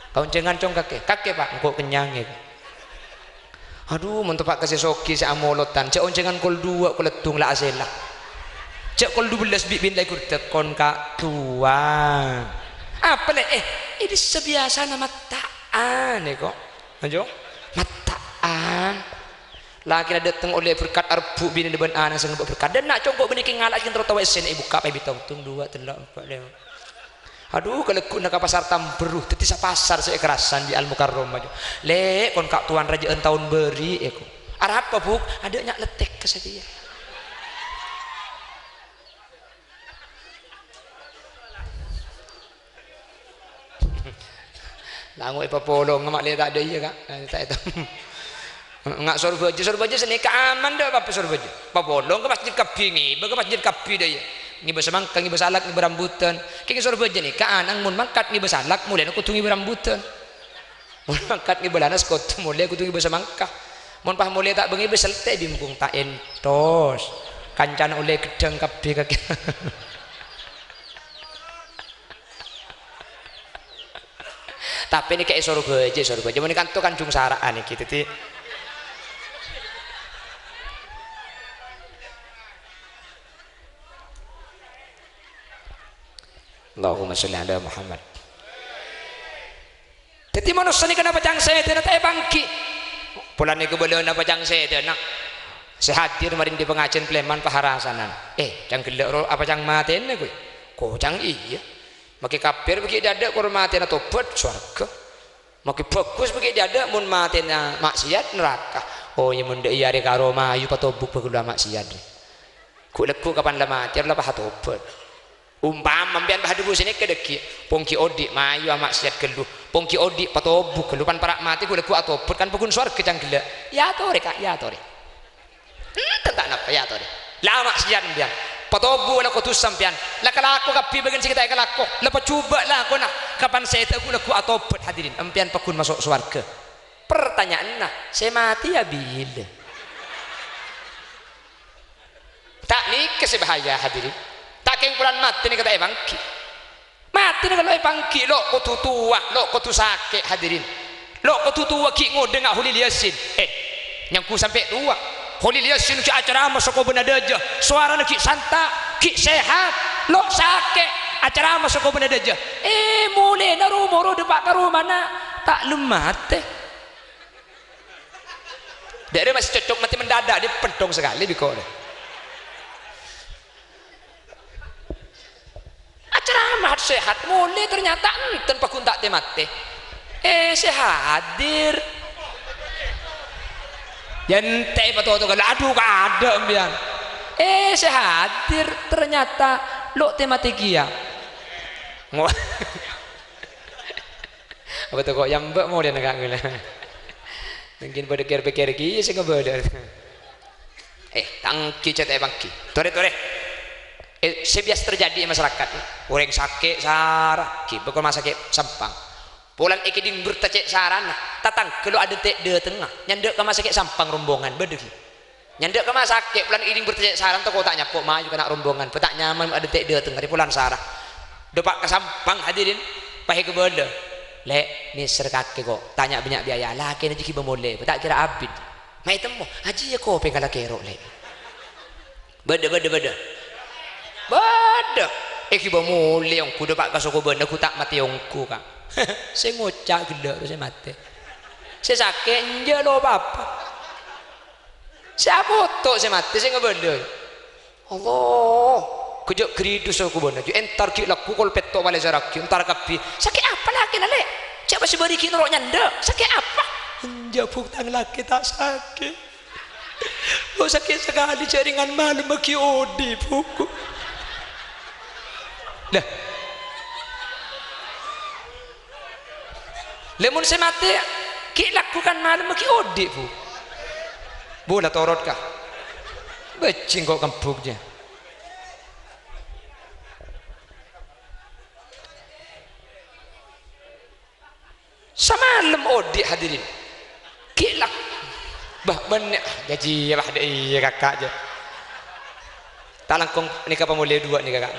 kau jangan cong kakek pak engkau kenyang ya aduh mun tepat kasih soki si molotan cek oncengan kol 2 koletung lah aselah cek kol 12 bin lagi kurtek kon kak tua apa le ini sebiasa nama taan ya kok ajo mataan laki ada datang oleh berkat arbu bini depan anak sangat berkat dan nak congkok bini kingalak kita tahu esen ibu kap ibu tung 2 3 4 5 aduh kalau ku nak pasar tamberuh teti sa pasar saya kerasan di Al Mukarrom aja le kon kak tuan raja tahun beri eko arah apa buk ada nyak letek ke saya langu ipa polong ngamak le tak ada iya kak tak itu ngak sorbaja seni keaman dah apa sorbaja pabolong ke masjid kabingi ke masjid kapi dah ya ngi besamangka ngi besalak ngi berambutan kini sorbaja ni kaan ang mun mangkat ngi besalak mulai aku tungi berambutan Mun mangkat ngi belana sekot mulai kudu ngi basa mangkah. Mun pah mulai tak bengi beselte bimbung tak entos. Kancana oleh gedang kabeh kaki. Tapi ini kayak surga aja surga. Cuma ini kan tuh kanjung saraan iki dadi Allahumma sholli ala Muhammad. Jadi manusia ini kenapa cang setan tak bangki? Pulang ni kebelon apa cang setan nak? Sehadir marin di pengajian Pleman paharasanan. Cang gelak apa cang maten ni kuy? Ko cang iya. Maki kafir bagi dada kur maten tobat surga. Maki bagus bagi dada mun maten maksiat neraka. Oh ya mun dei are karo mayu patobuk bagula maksiat. Ku leku kapan la mati la pahatobat. Umpama mbian bahadu sini kedeki pongki odik mayu maksiat gelu pongki odik patobuk gelu pan parak mati ku leku atobat kan pukun surga cang gelak. Ya tore kak ya tore. Tak napa ya tore. La maksiat mbian patobu la kutus sampean la kalaku kapi bagian kita kalaku la coba lah aku nak kapan saya tahu aku atobat hadirin empian pekun masuk surga. Pertanyaan nah saya mati ya bila tak nikah sebahaya hadirin tak keng bulan mati ni kata bangki mati ni kalau bangki lo kutu tua lo kutu sakit hadirin lo kutu tua ki ngode ngak huli liasin nyangku sampai tua holi liasin ki acara masuk ko benadaja suara ki santa ki sehat lo sakit acara masuk ko benadaja mulai na rumoro depak ka rumana tak lemate dari masih cocok mati mendadak dia pentong sekali biko acara mahat sehat mulai ternyata enten pakun tak temate sehat hadir Jente betul-betul kalau aduh ada ambian. Saya hadir ternyata lo tematika. Apa tuh kok yang mbak mau dia nak ngula. Mungkin berpikir-pikir lagi saya nggak tangki cetai bangki. Tore. Sebiasa terjadi di masyarakat. Orang sakit sarah, bakal masak sampang. Pulang ikiding bertecek sarana tatang kalau ada tek de tengah nyandek ke masakit sampang rombongan bedegi nyandek ke masakit pulang ikiding bertecek saran tu kota nyapok maju kena rombongan petak nyaman ada tek de tengah di pulang sarah depak ke sampang hadirin pahe ke benda le ni serkake kok tanya banyak biaya lah kena jiki bemole petak kira abid mai temu haji ya kok pengala kerok le beda iki bemole yang ku depak ke soko benda ku tak mati ongku kak saya ngocak gila saya mati saya sakit enggak lo apa saya foto saya mati saya nggak bener Allah kejap keridus aku bener entar ki laku kol peto wale zaraki entar kapi sakit apa lagi nale siapa sih beri ki norok nyanda sakit apa enggak buktan laki tak sakit oh sakit sekali jaringan malam bagi odi buku dah lemon saya mati ki lakukan malam ki ode bu bola torot kah becing kok kempuknya semalam ode hadirin ki lak bah benek gaji bah iya kakak aja tak langkung nikah pemulai dua nih kakak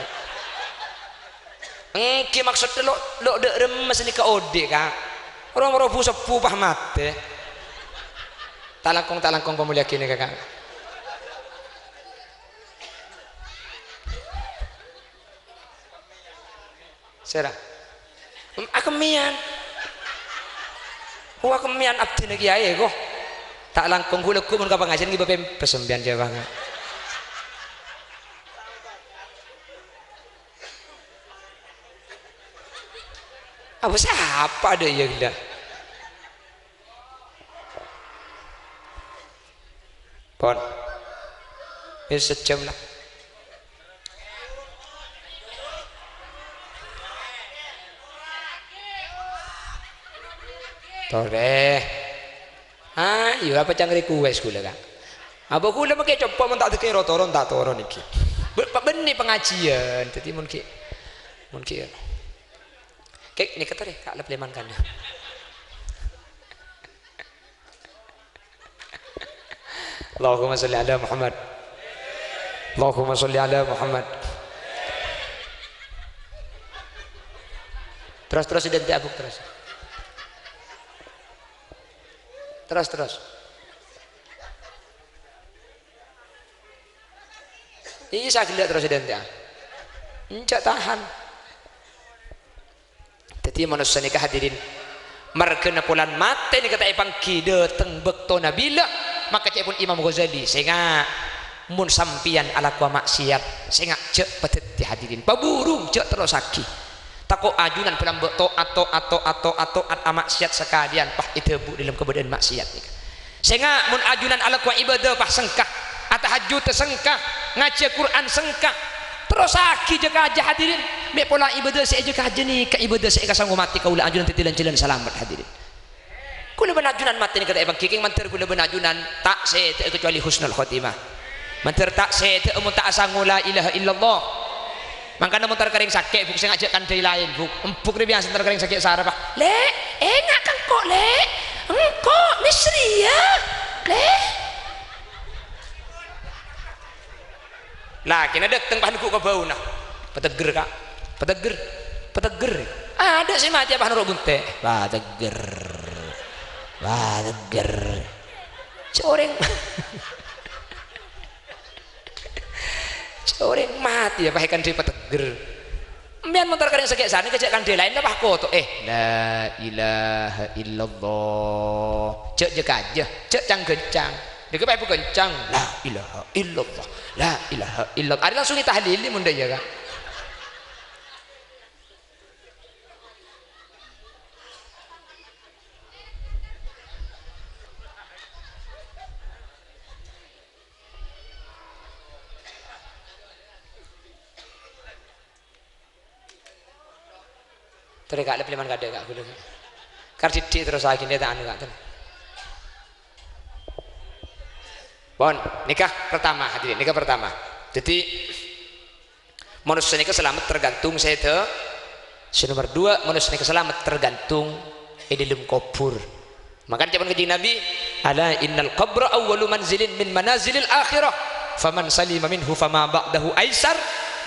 ki maksudnya lo dek remes nikah ode kak orang-orang sepuh pah mate talangkong pemulia kini kakak serah akemian abdi lagi aye kok tak langkong kuleku mun kapang ngajen ngiba pesembian jawa apa siapa ada ya gila pon ini sejam lah tore iya apa cangkri kuwes gula kak apa gula makai coba men tak tekero toron tak toron iki benih pengajian jadi mungkin Kek ni kata deh kak leman kan. Allahumma sholli ala Muhammad. Allahumma sholli ala Muhammad. Terus identik abuk terus. Terus. Ini saya lihat terus identik. Encak tahan. Jadi manusia nikah hadirin. Markena pulan mate ni kata ipang kide teng bekto nabila maka cek pun Imam Ghazali sehingga mun sampian ala kuah maksiat sehingga cek petet hadirin paburung cek terus saki tako ajunan pulang bekto atau at maksiat sekalian pah itu bu dalam keberadaan maksiat ni sehingga mun ajunan ala kuah ibadah pah sengkah atau hajud tersengkah ngaji Quran sengkah terus saki jaga aja hadirin mek pola ibadah saya jaga aja ni ka ibadah saya kasanggup mati kaula ajunan titilan jalan selamat hadirin kula benajunan mati ni kata ibang kiking manter kula benajunan tak saya kecuali husnul khotimah manter tak saya mun tak asangu la ilaha illallah mangkana mun terkering sakit buk sing ajakkan dari lain buk empuk ni biasa terkering sakit sarap le enak kan kok le engkau misri ya le lah kena datang pahan ku ke bau nah peteger kak peteger ada sih mati apa nurut bunte peteger coreng mati ya pakai di peteger mbian motor kering sakit sana kecek kan lain apa koto la ilaha illallah cek jeka aja cek cang dia kepai pun kencang la ilaha illallah la ilaha illallah ada langsung ditahlili munda ya kan terus lebih mana kada kak gula karena terus lagi dia tak anu kak bon nikah pertama hadirin nikah pertama jadi manusia nikah selamat tergantung saya itu nomor 2 manusia nikah selamat tergantung dalam kubur makanya zaman kajian Nabi ala innal qabra awwalu manzilin min manazilil akhirah faman salima minhu fama ba'dahu aisar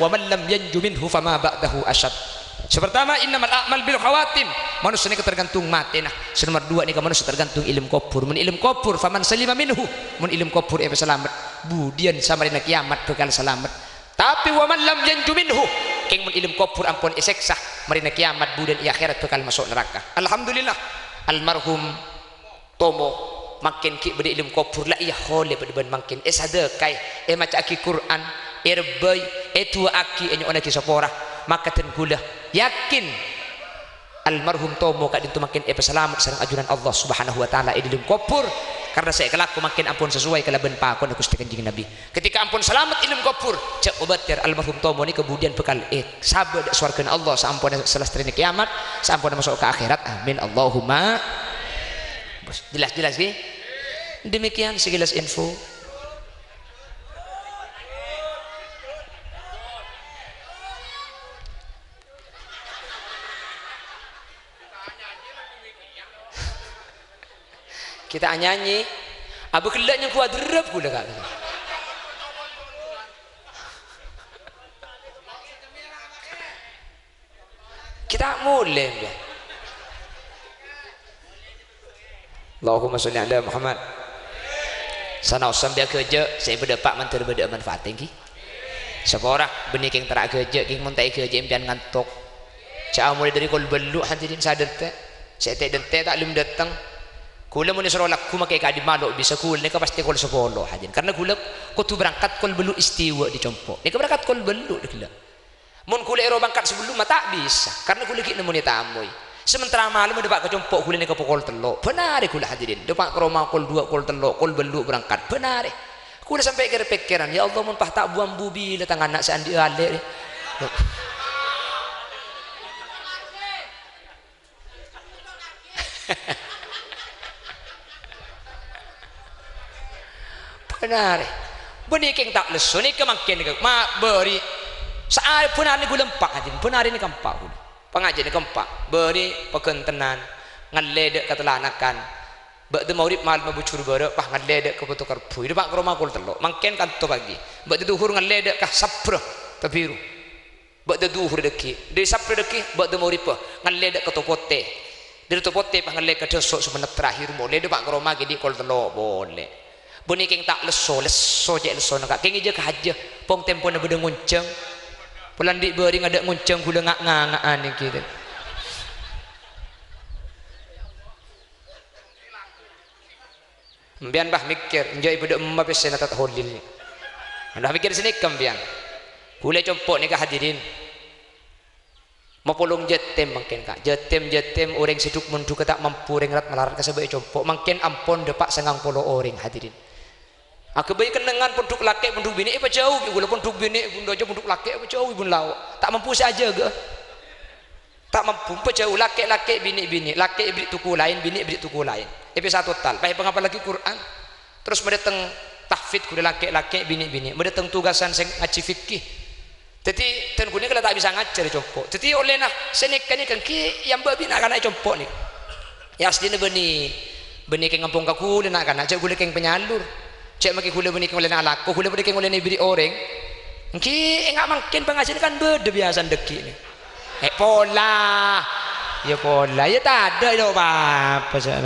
wa man lam yanju minhu fama ba'dahu asyad pertama innamal a'mal bil khawatim manusia ini tergantung mati nah nomor 2 ini manusia tergantung ilmu kubur mun ilmu kubur faman salima minhu mun ilmu kubur selamat budian sama dina kiamat bakal selamat tapi waman lam yanju minhu keng mun ilmu kubur ampun iseksa marina kiamat budian akhirat bakal masuk neraka alhamdulillah almarhum Tomo makin ki bede ilmu kubur la iya hole bede makin sadaqai maca aki Quran erbay etu aki enyo ona ki sopora maka ten gula yakin almarhum Tomo kak dintu makin selamat sareng ajunan Allah Subhanahu wa taala di dalam kubur karena saya kelaku makin ampun sesuai kalaban pakon aku kanjeng Nabi ketika ampun selamat ilmu kubur cek obatir almarhum Tomo ni kemudian bekal sabda swarga Allah sampun selesai kiamat sampun masuk ke akhirat amin Allahumma jelas sih demikian sekilas info kita nyanyi abu kelaknya kuat derap gula kak kita mulai ya Allahumma sholli ala Muhammad sana usam dia kerja saya berdepak mantar beda manfaat tinggi seorang benih yang terak kerja yang muntai kerja impian ngantuk saya mulai dari kol beluk hadirin sadar teh saya tak belum datang kula mun isro lakku makai kadi malo bisa kul nika pasti kul sepolo hajin karena kula kutu berangkat kul belu istiwa di compok nika berangkat kul belu dikila mun kula ero bangkat sebelum mata bisa karena kula ki nemu ni tamoy sementara malam depak ke compok kula nika pukul telo benar kula hadirin depak ke rumah kul 2 kul telo kul belu berangkat benar kula sampai ke pikiran ya Allah mun pah tak buang bubi datang anak seandi ale benar benih keng tak lesu ni kemakin mak beri saat benar ni gula empat aja benar ini keempat pengajian ni keempat beri pekentenan ngaledek ketelanakan Bak de maurib mal mabucur bara pah ngaledek ke putu karbu itu pak kroma kul telok mangken kanto pagi bak de duhur ngaledek kah sapra tabiru bak de duhur deki de sapra deki bak de maurib ngaledek ke topote dari topote pah ngaledek ke desok sebenat terakhir boleh de pak kroma gedi kul telok boleh boni keng tak leso je leso nak keng je kahaja pong tempo na bede ngunceng pulan di bering ada ngunceng gula ngak-ngak gitu. Mbian bah mikir enjoy pada emma pesen atat holil dah mikir sini kambian boleh compok ni ke hadirin mapolong jetem mungkin kak jetem orang siduk mundu tak mampu ringrat melarat kasebab compok mungkin ampun depak sengang polo orang hadirin aku baik kenangan penduk laki penduk bini apa jauh gula penduk bini bunda aja penduk laki apa jauh ibun lau tak mampu saja ke tak mampu apa jauh laki bini laki beri tuku lain bini beri tuku lain satu tal baik pengapa lagi Quran terus mendatang tahfidz kuda laki bini mendatang tugasan sing ngaji fikih jadi dan kuning kalau tak bisa ngajar compok jadi oleh nak senekannya kan ki yang babi nak anak compok nih ya aslinya beni keng ngampung kaku nak kan aja gule keng penyalur cek maki gule beni keng oleh nak laku gule beni keng oleh beri orang ki enggak mungkin pengajian kan beda biasa deki nih pola ya tak ada itu apa saya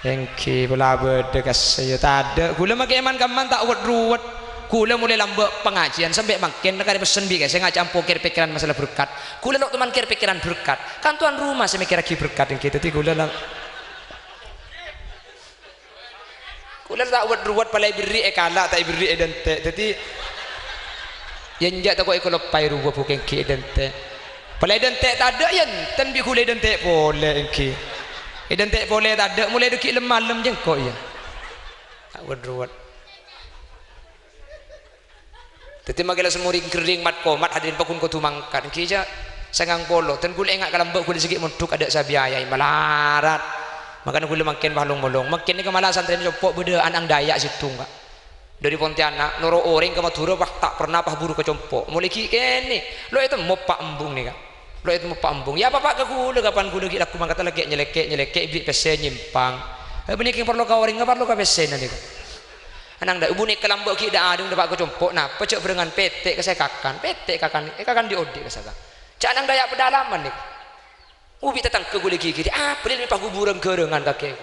yang ki pola beda kasih ya tak ada gula makai eman kaman tak ruwet gula mulai lambat pengajian sampai makin nak ada pesen bi saya nggak campur pikiran masalah berkat gula nak teman pikiran berkat kan tuan rumah saya mikir lagi berkat yang gitu gula lah gula tak ruwet palai beri kalah tak beri dente jadi yang jat tak kau ikut lepai ruwet bukan ki dente palai dentek tak ada yan tan bi kulai dentek boleh engki dentek boleh tak ada mulai dekik lem jengkok ya tak beruat tetapi magala semuri kering mat komat hadirin pakun ko tumangkat engki ja sangang polo tan kul engak kalambak kul sikit munduk ada sabiaya malarat makanya kul makin balong-bolong makin ni kemala santren copok beda anang Dayak situ enggak dari Pontianak noro orang ke Madura tak pernah buru ke compok mulai ki kene lo itu mau pak embung nih kan lo itu mau pak embung ya bapak ke gula kapan gula kita aku mangkata lagi nyelekek beli pesen nyimpang benih yang perlu kau orang perlu kau pesen nanti kan anang dah ibu ni kelambak kita ada dapat ke compok nah pecek berengan petek ke saya kakan diodi ke saya cak anang Dayak pedalaman nih ubi tetang ke gula kiki beli lepas kuburan kerengan kakek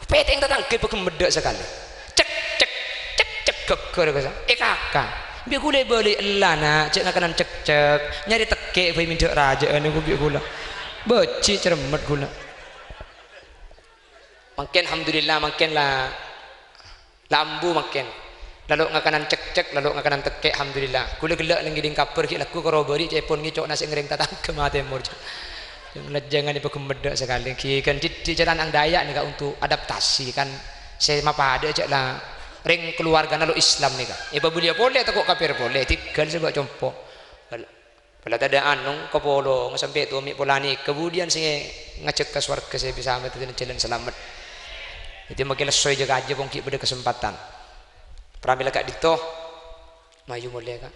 petek yang tetang ke pekemedak sekali keker ke kakak biar gula beli elana cek ngakanan cek nyari tekek bayi minta raja ni biar gula beci cermet gula makin alhamdulillah makin lah lambu makin lalu ngakanan cek lalu ngakanan tekek alhamdulillah gula gelak lagi di kapur kita laku korobori cepon ngicok nasi ngering tatang ke mati mur jangan dipekemedak sekali kan di jalan ang Dayak nih kak untuk adaptasi kan saya apa ada aja lah ring keluarga nalu Islam nih kak ibu dia boleh atau kok kafir boleh tinggal sebab compok kalau ada anung kepolo sampai tu ambil polani kemudian saya ngecek ke suarga saya bisa ambil jalan selamat jadi makin lesoy jaga aja kongki pada kesempatan perambil kak dito maju boleh kak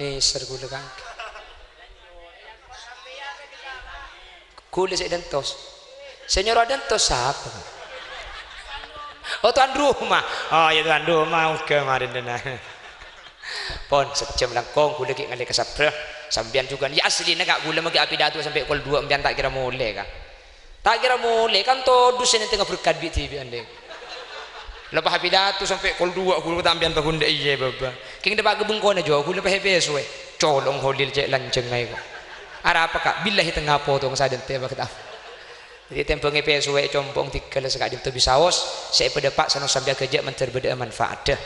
nih sergula kak kulit saya dan tos Senyor Adanto siapa? Oh tuan rumah. Oh ya tuan rumah kemarin dana. Pon sejam langkong gula ki ngalih kesapra sambian juga ya asli nak gula magi api datu sampai kol 2 ambian tak kira mulai kan. Tak kira mulai kan to dusen tengah berkat bi TV ande. Lepas api datu sampai kol 2 gula tambian pakunda iye baba. King depak gebung kone jo gula pa hepe suwe. Colong holil cek lanceng ai kok. Ara apa kak billahi tengah potong saden te bakta. Jadi tempengnya pesuwe compong tiga sekali itu bisa os saya pada pak sana sambil kerja menterbeda manfaat dah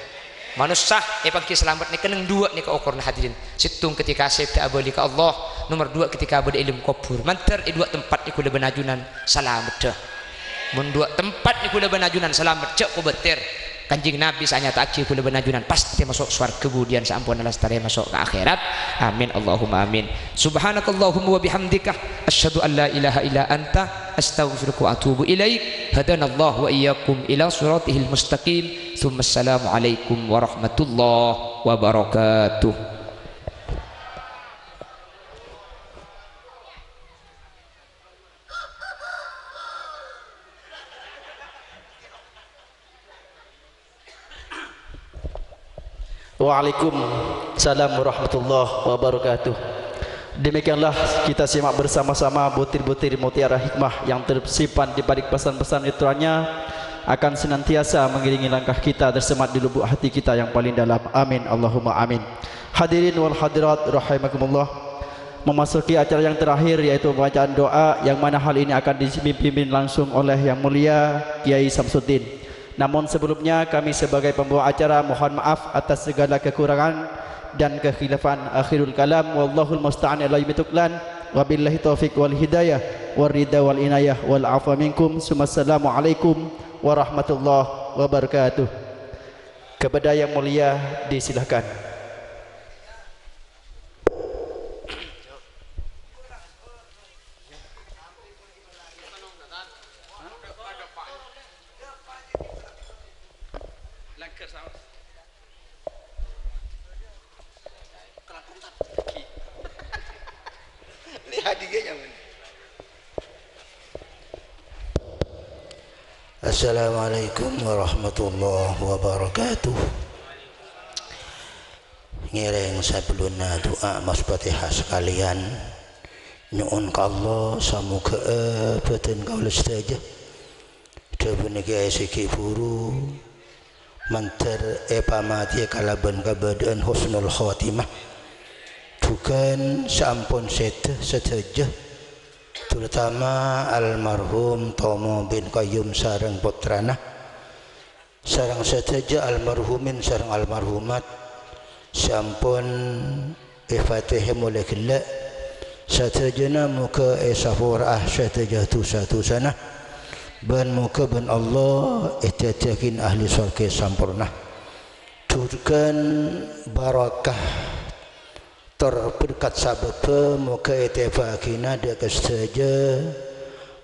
manusia pagi selamat nih keneng dua nih ke okor hadirin situng ketika saya tak boleh ke Allah nomor 2 ketika ada ilmu kubur manter dua tempat nih kuda benajunan selamat dah dua tempat nih kuda benajunan selamat cek kubetir kanjing Nabi sanya tak kira kuda benajunan pasti masuk surga kemudian seampun alas tari masuk ke akhirat amin Allahumma amin subhanakallahumma wa bihamdika asyhadu an la ilaha illa anta astaghfiruka wa atubu ilaik hadanallahu wa iyyakum ila siratihil mustaqim thumma assalamu alaikum warahmatullahi wabarakatuh.
Waalaikumsalam warahmatullahi wabarakatuh. Demikianlah kita simak bersama-sama butir-butir mutiara hikmah yang tersimpan di balik pesan-pesan ituannya akan senantiasa mengiringi langkah kita tersemat di lubuk hati kita yang paling dalam. Amin Allahumma amin. Hadirin wal hadirat rahimakumullah, memasuki acara yang terakhir yaitu bacaan doa yang mana hal ini akan dipimpin langsung oleh yang mulia Kiai Samsuddin. Namun sebelumnya kami sebagai pembawa acara mohon maaf atas segala kekurangan dan kekhilafan. Akhirul kalam wallahul musta'an ala bituklan wabillahi taufiq wal hidayah warida wal inayah wal afwa minkum. Assalamu alaikum warahmatullahi wabarakatuh. Kepada yang mulia disilahkan.
Assalamualaikum warahmatullahi wabarakatuh. Ngiring sebelumnya doa mas Fatihah sekalian nyuun ka Allah samuga badan kaula sedaya depuniki siki buru manter pamati kalaban kabadaan husnul khotimah bukan sampun sedaya terutama almarhum Tomo bin Qayyum sareng putrana sareng sedaya almarhumin sareng almarhumat sampun Fatihah mulai gelak sadayana muka safurah sadaya satu sana ban muka ban Allah ihtyakin ahli surga sampurna turkan barakah terberkat sabab muka ittifaqina dekat saja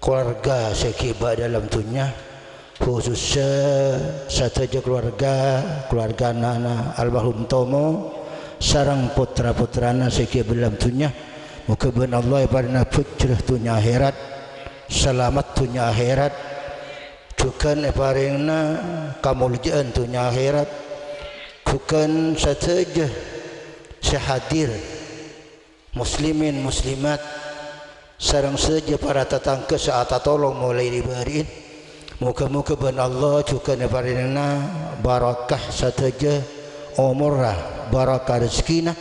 keluarga sekiba dalam dunia khususnya saja keluarga nana almarhum Tomo sarang putra-putrana sekiba dalam dunia muka ben Allah ibarna putrah dunia akhirat selamat dunia akhirat bukan ibarna kamuliaan dunia akhirat bukan saja sehadir muslimin muslimat sarang saja para tetangga saat tolong mulai diberiin muka-muka ben Allah juga nebarina barakah saja umurah barakah rezekina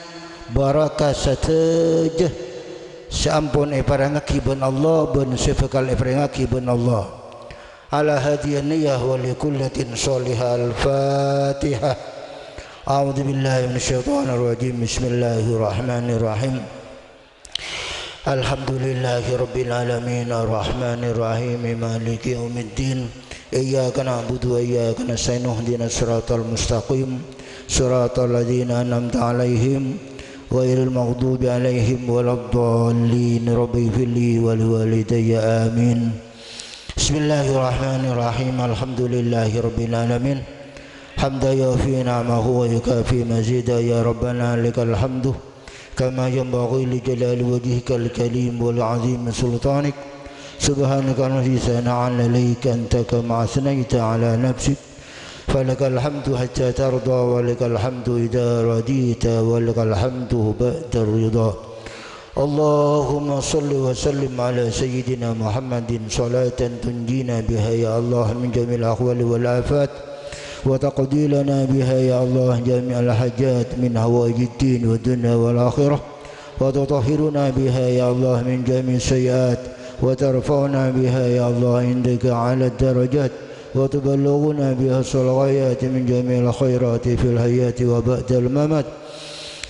barakah saja seampun iparangaki ben Allah ben sefakal iparangaki ben Allah ala hadiyaniyah wa likullatin solihal fatihah. أعوذ بالله من الشيطان الرجيم بسم الله الرحمن الرحيم الحمد لله رب العالمين الرحمن الرحيم مالك يوم الدين إياك نعبد وإياك نستعين اهدنا الصراط المستقيم صراط الذين أنعمت عليهم غير المغضوب عليهم ولا الضالين ربي اغفر لي ولوالدي آمين بسم الله الرحمن الرحيم الحمد لله رب العالمين حمدا يوفي نعمه ويكافي مزيدا يا ربنا لك الحمد كما ينبغي لجلال وجهك الكريم والعظيم سلطانك سبحانك الذي ثنى عليك أنت كما أثنيت على نفسك فلك الحمد حتى ترضى ولك الحمد إذا رضيت ولك الحمد بعد الرضا اللهم صل وسلم على سيدنا محمد صلاة تنجينا بها يا الله من جميع الأحوال والآفات وتقضي لنا بها يا الله جميع الحاجات من هوائج الدين والدنيا والآخرة وتطهرنا بها يا الله من جميع السيئات وترفعنا بها يا الله عندك على الدرجات وتبلغنا بها الصلوات من جميع الخيرات في الحياة وبعد الممات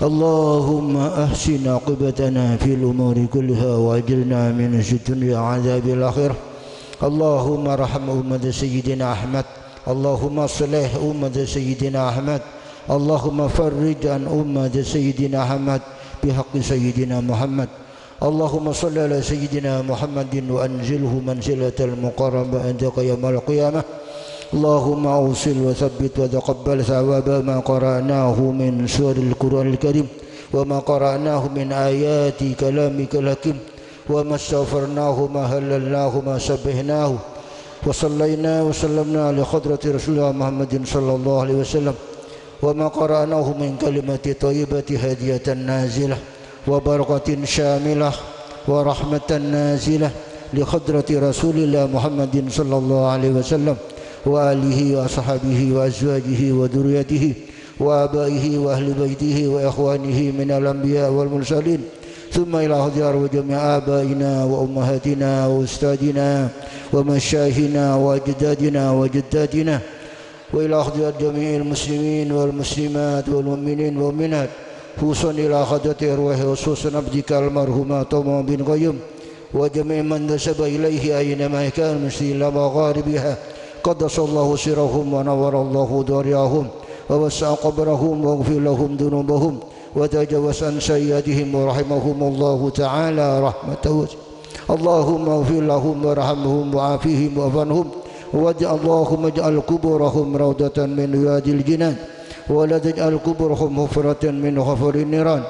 اللهم أحسن عاقبتنا في الأمور كلها وأجرنا من الدنيا عذاب الآخرة اللهم ارحم أمة سيدنا أحمد اللهم صلح أمة سيدنا أحمد اللهم فرج عن أمة سيدنا أحمد بحق سيدنا محمد اللهم صل على سيدنا محمد وأنزله منزلة المقرب عندك يوم القيامة اللهم أوصل وثبت وتقبل ثواب ما قرأناه من سور القرآن الكريم وما قرأناه من آيات كلامك الحكيم وما استغفرناه ما هللناه ما سبحناه وصلينا وسلمنا على حضرة رسول الله محمد صلى الله عليه وسلم وما قرأناه من كلمة طيبة هدية نازلة وبركة شاملة ورحمة نازلة لخضرة رسول الله محمد صلى الله عليه وسلم وآله وأصحابه وأزواجه وذريته وآبائه وأهل بيته وإخوانه من الأنبياء والمرسلين ثم إلى حضرة وجميع آبائنا وأمهاتنا وأستاذنا ومشايخنا وأجدادنا وجداتنا وإلى حضرة جميع المسلمين والمسلمات والمؤمنين والمؤمنات خصوصا إلى حضرة أرواح خصوصا عبدك المرحوم طه بن قيوم وجميع من نسب إليه أينما كان مسلمين مغاربها قدس الله سرهم ونور الله ضريعهم ووسع قبرهم واغفر لهم ذنوبهم وتجاوز عن سيئاتهم ورحمهم الله تعالى رحمته. اللهم اغفر لهم وارحمهم وعافهم وعفهم اللهم اجعل قبورهم روضة من رياض الجنان ولا تجعل قبورهم حفرة من حفر النيران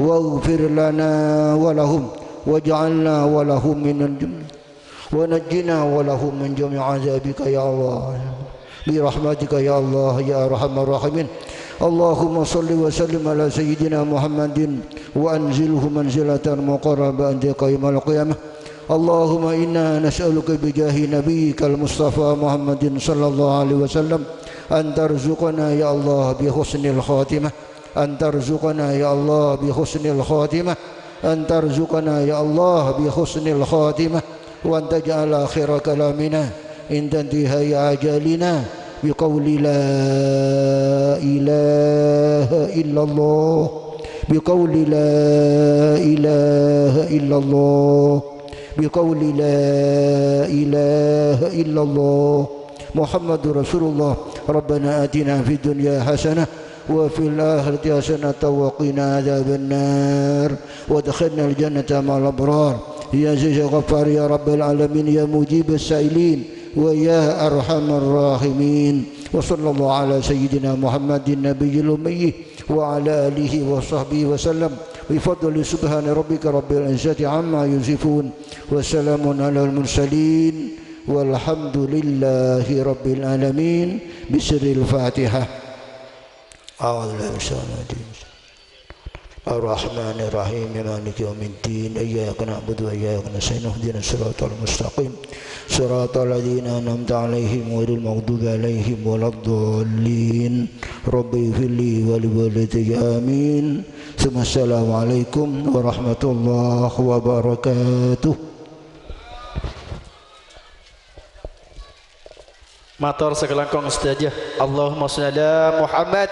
واغفر لنا ولهم واجعلنا ولهم من ونجنا ولهم من جميع عذابك يا الله برحمتك يا الله يا أرحم الراحمين. اللهم صل وسلم على سيدنا محمد وأنزله منزلة مقربة عند قيام القيامة. اللهم إنا نسألك بجاه نبيك المصطفى محمد صلى الله عليه وسلم أن ترزقنا يا الله بحسن الخاتمة أن ترزقنا يا الله بحسن الخاتمة أن ترزقنا يا الله بحسن الخاتمة وأن تجعل آخر كلامنا عند انتهاء أجالنا بقول لا إله إلا الله بقول لا إله إلا الله بقول لا إله إلا الله محمد رسول الله. ربنا آتنا في الدنيا حسنة وفي الآخرة حسنة وقنا عذاب النار وادخلنا الجنة مع الأبرار يا عزيز غفار يا رب العالمين يا مجيب السائلين ويا أرحم الراحمين. وصلى الله على سيدنا محمد النبي الأمي وعلى آله وصحبه وسلم بفضل سبحان ربك رب العزة عما يصفون وسلام على المرسلين والحمد لله رب العالمين بسر الفاتحة. أعوذ بالله من الشيطان الرجيم. الرحمن الرحيم مالك يوم الدين إياك نعبد وإياك نستعين اهدنا الصراط المستقيم صراط الذين أنعمت عليهم غير المغضوب عليهم ولا الضالين رب اغفر لي ولوالدي آمين. ثم السلام عليكم ورحمة الله وبركاته.
Matur sekelangkung sedaya. Allahumma shalli ala Muhammad.